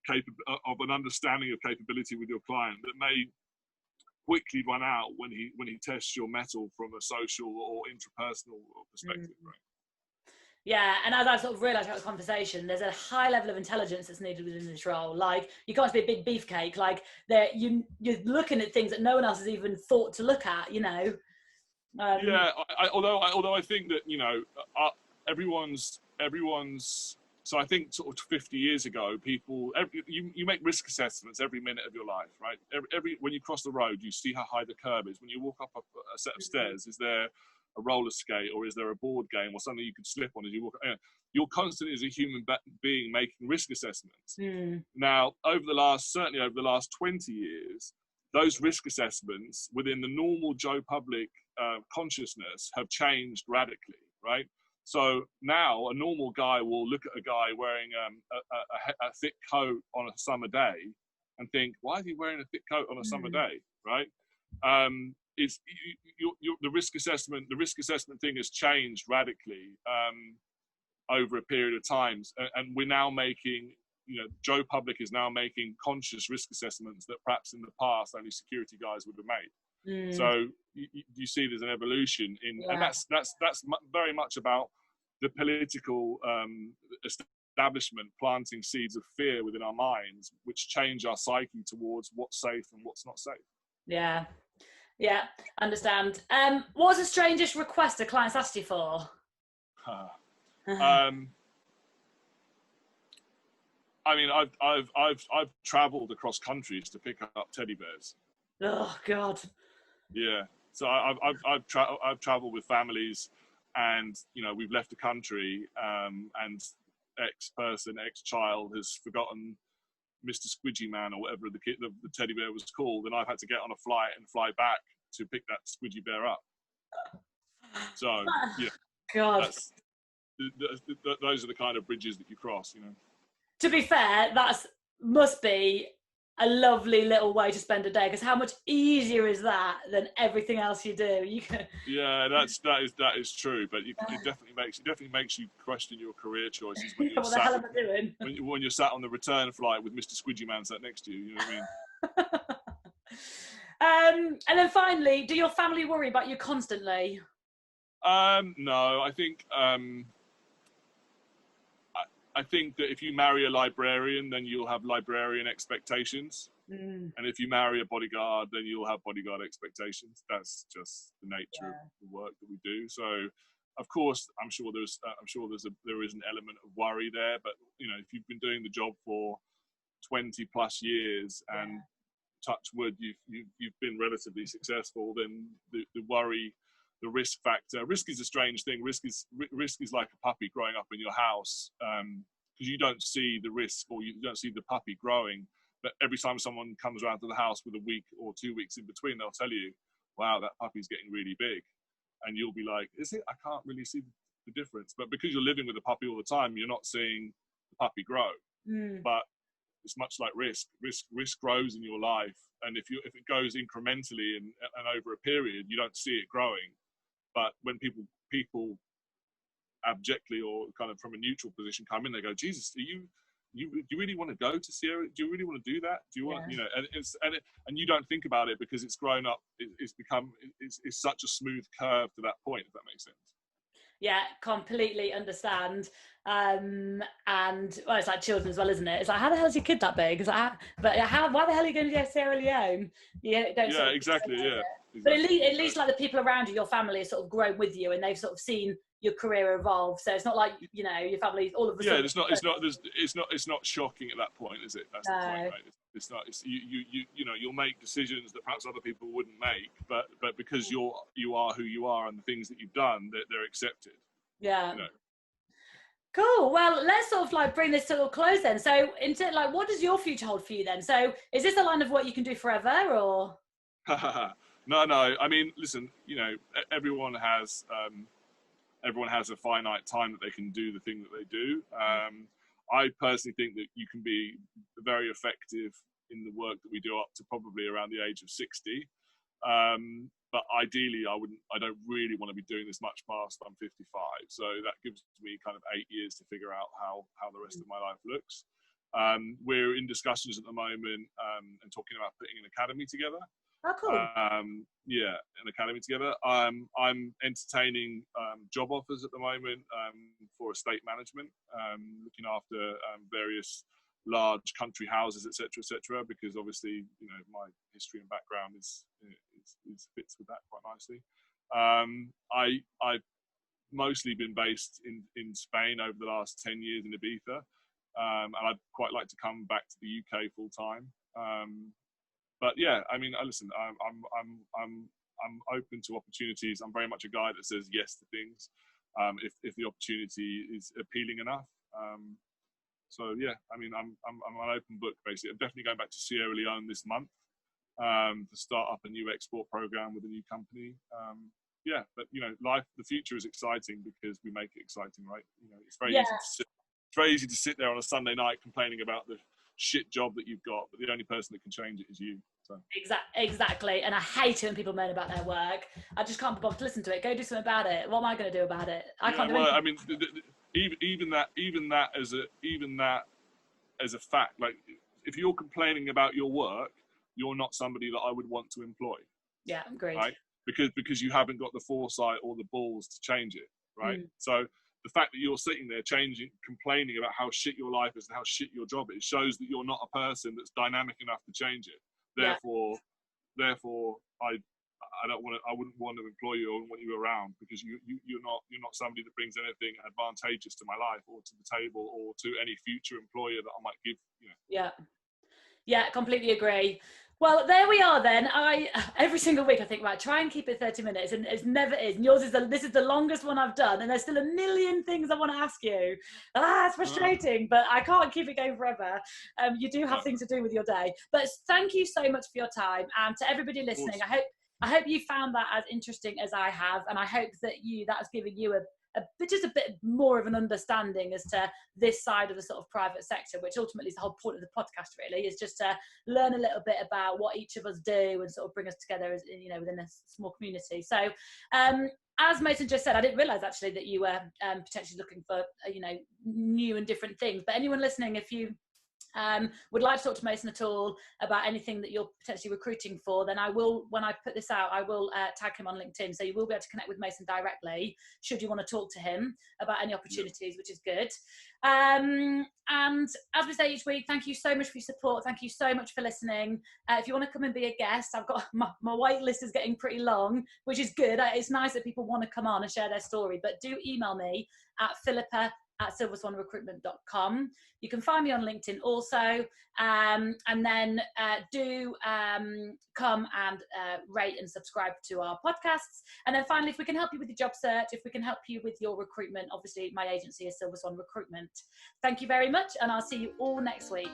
an understanding of capability with your client that may quickly run out when he tests your mettle from a social or interpersonal perspective, right? Yeah, and as I've sort of realised about the conversation, there's a high level of intelligence that's needed within this role. Like, you can't just be a big beefcake. Like, you're looking at things that no one else has even thought to look at, you know. Yeah, although I think that, you know, everyone's. So I think sort of 50 years ago, you make risk assessments every minute of your life, right? Every when you cross the road, you see how high the curb is. When you walk up a set of stairs, is there a roller skate or is there a board game or something you could slip on as you walk? You're constantly, as a human being, making risk assessments. Now, certainly over the last 20 years, those risk assessments within the normal Joe Public consciousness have changed radically, right? So now a normal guy will look at a guy wearing a thick coat on a summer day and think, why is he wearing a thick coat on a summer day, right? The risk assessment thing has changed radically over a period of time, and we're now making, you know, Joe Public is now making conscious risk assessments that perhaps in the past only security guys would have made. So you see there's an evolution and that's very much about the political establishment planting seeds of fear within our minds, which change our psyche towards what's safe and what's not safe. Yeah, understand. What was the strangest request a client's asked you for? I mean, I've travelled across countries to pick up teddy bears. Oh God. Yeah. So I've travelled with families, and you know, we've left the country, and ex-child has forgotten Mr. Squidgy Man or whatever the teddy bear was called, and I've had to get on a flight and fly back to pick that Squidgy bear up. So yeah. God. Those are the kind of bridges that you cross, you know. To be fair, must be a lovely little way to spend a day, because how much easier is that than everything else you do? Yeah, that is true, but it definitely makes you question your career choices when you're what the hell am I doing? when you're sat on the return flight with Mr. Squidgy Man sat next to you. You know what I mean? And then finally, do your family worry about you constantly? No, I think I think that if you marry a librarian, then you'll have librarian expectations. And if you marry a bodyguard, then you'll have bodyguard expectations. That's just the nature of the work that we do. So, of course, I'm sure there is an element of worry there. But you know, if you've been doing the job for 20 plus years and touch wood, you've been relatively successful, then the worry the risk factor. Risk is a strange thing. Risk is like a puppy growing up in your house, because you don't see the risk, or you don't see the puppy growing. But every time someone comes around to the house with a week or 2 weeks in between, they'll tell you, wow, that puppy's getting really big. And you'll be like, is it? I can't really see the difference. But because you're living with a puppy all the time, you're not seeing the puppy grow. But it's much like risk. Risk grows in your life. And if it goes incrementally and over a period, you don't see it growing. But when people abjectly or kind of from a neutral position come in, they go, Jesus, do you really want to go to Sierra? Do you really want to do that? Do you want, and you don't think about it because it's grown up. It's such a smooth curve to that point, if that makes sense. Yeah, completely understand. And well, it's like children as well, isn't it? It's like, how the hell is your kid that big? It's like, why the hell are you going to Sierra Leone? Exactly. But at least like the people around you, your family, has sort of grown with you, and they've sort of seen your career evolve. So it's not like, your family all of a sudden. It's not shocking at that point, is it? That's the point, right? It's not. It's you'll make decisions that perhaps other people wouldn't make, but because you are who you are and the things that you've done, they're accepted. Yeah. Cool. Well, let's sort of like bring this to a close then. So, what does your future hold for you then? So, is this a line of work you can do forever, or? No. I mean, listen. Everyone has a finite time that they can do the thing that they do. I personally think that you can be very effective in the work that we do up to probably around the age of 60. But ideally, I don't really want to be doing this much past I'm 55. So that gives me kind of 8 years to figure out how the rest of my life looks. We're in discussions at the moment and talking about putting an academy together. Oh, cool. An academy together. I'm entertaining job offers at the moment for estate management, looking after various large country houses, etc., because obviously, my history and background is fits with that quite nicely. I've mostly been based in Spain over the last 10 years in Ibiza, and I'd quite like to come back to the UK full time. But yeah, I mean, listen, I'm open to opportunities. I'm very much a guy that says yes to things if the opportunity is appealing enough. So yeah, I mean, I'm an open book basically. I'm definitely going back to Sierra Leone this month to start up a new export program with a new company. But the future is exciting because we make it exciting, right? It's very easy to sit there on a Sunday night complaining about the shit job that you've got, but the only person that can change it is you. So. Exactly. And I hate it when people moan about their work. I just can't be bothered to listen to it. Go do something about it. What am I going to do about it? I can't do anything. I mean, even that as a fact, like if you're complaining about your work, you're not somebody that I would want to employ. Yeah, great. Right? Because you haven't got the foresight or the balls to change it, right? So the fact that you're sitting there complaining about how shit your life is and how shit your job is, shows that you're not a person that's dynamic enough to change it. Therefore, I wouldn't want to employ you or want you around, because you're not somebody that brings anything advantageous to my life or to the table or to any future employer that I might give. Yeah, completely agree. Well, there we are then. Every single week I think, right, try and keep it 30 minutes, and it never is. And yours this is the longest one I've done, and there's still a million things I want to ask you. It's frustrating, but I can't keep it going forever. You do have things to do with your day. But thank you so much for your time, and to everybody listening, I hope you found that as interesting as I have, and I hope that that's given you just a bit more of an understanding as to this side of the sort of private sector, which ultimately is the whole point of the podcast, really, is just to learn a little bit about what each of us do and sort of bring us together as, within a small community. So as Mason just said, I didn't realise actually that you were potentially looking for, new and different things. But anyone listening, if you would like to talk to Mason at all about anything that you're potentially recruiting for, then I will, when I put this out, I will tag him on LinkedIn. So you will be able to connect with Mason directly should you want to talk to him about any opportunities, which is good. And as we say each week, thank you so much for your support. Thank you so much for listening. If you want to come and be a guest, I've got my wait list is getting pretty long, which is good. It's nice that people want to come on and share their story, but do email me at at silverswanrecruitment.com. You can find me on LinkedIn also, and then do come and rate and subscribe to our podcasts. And then finally, if we can help you with your job search, if we can help you with your recruitment, obviously my agency is Silver Swan Recruitment. Thank you very much, and I'll see you all next week.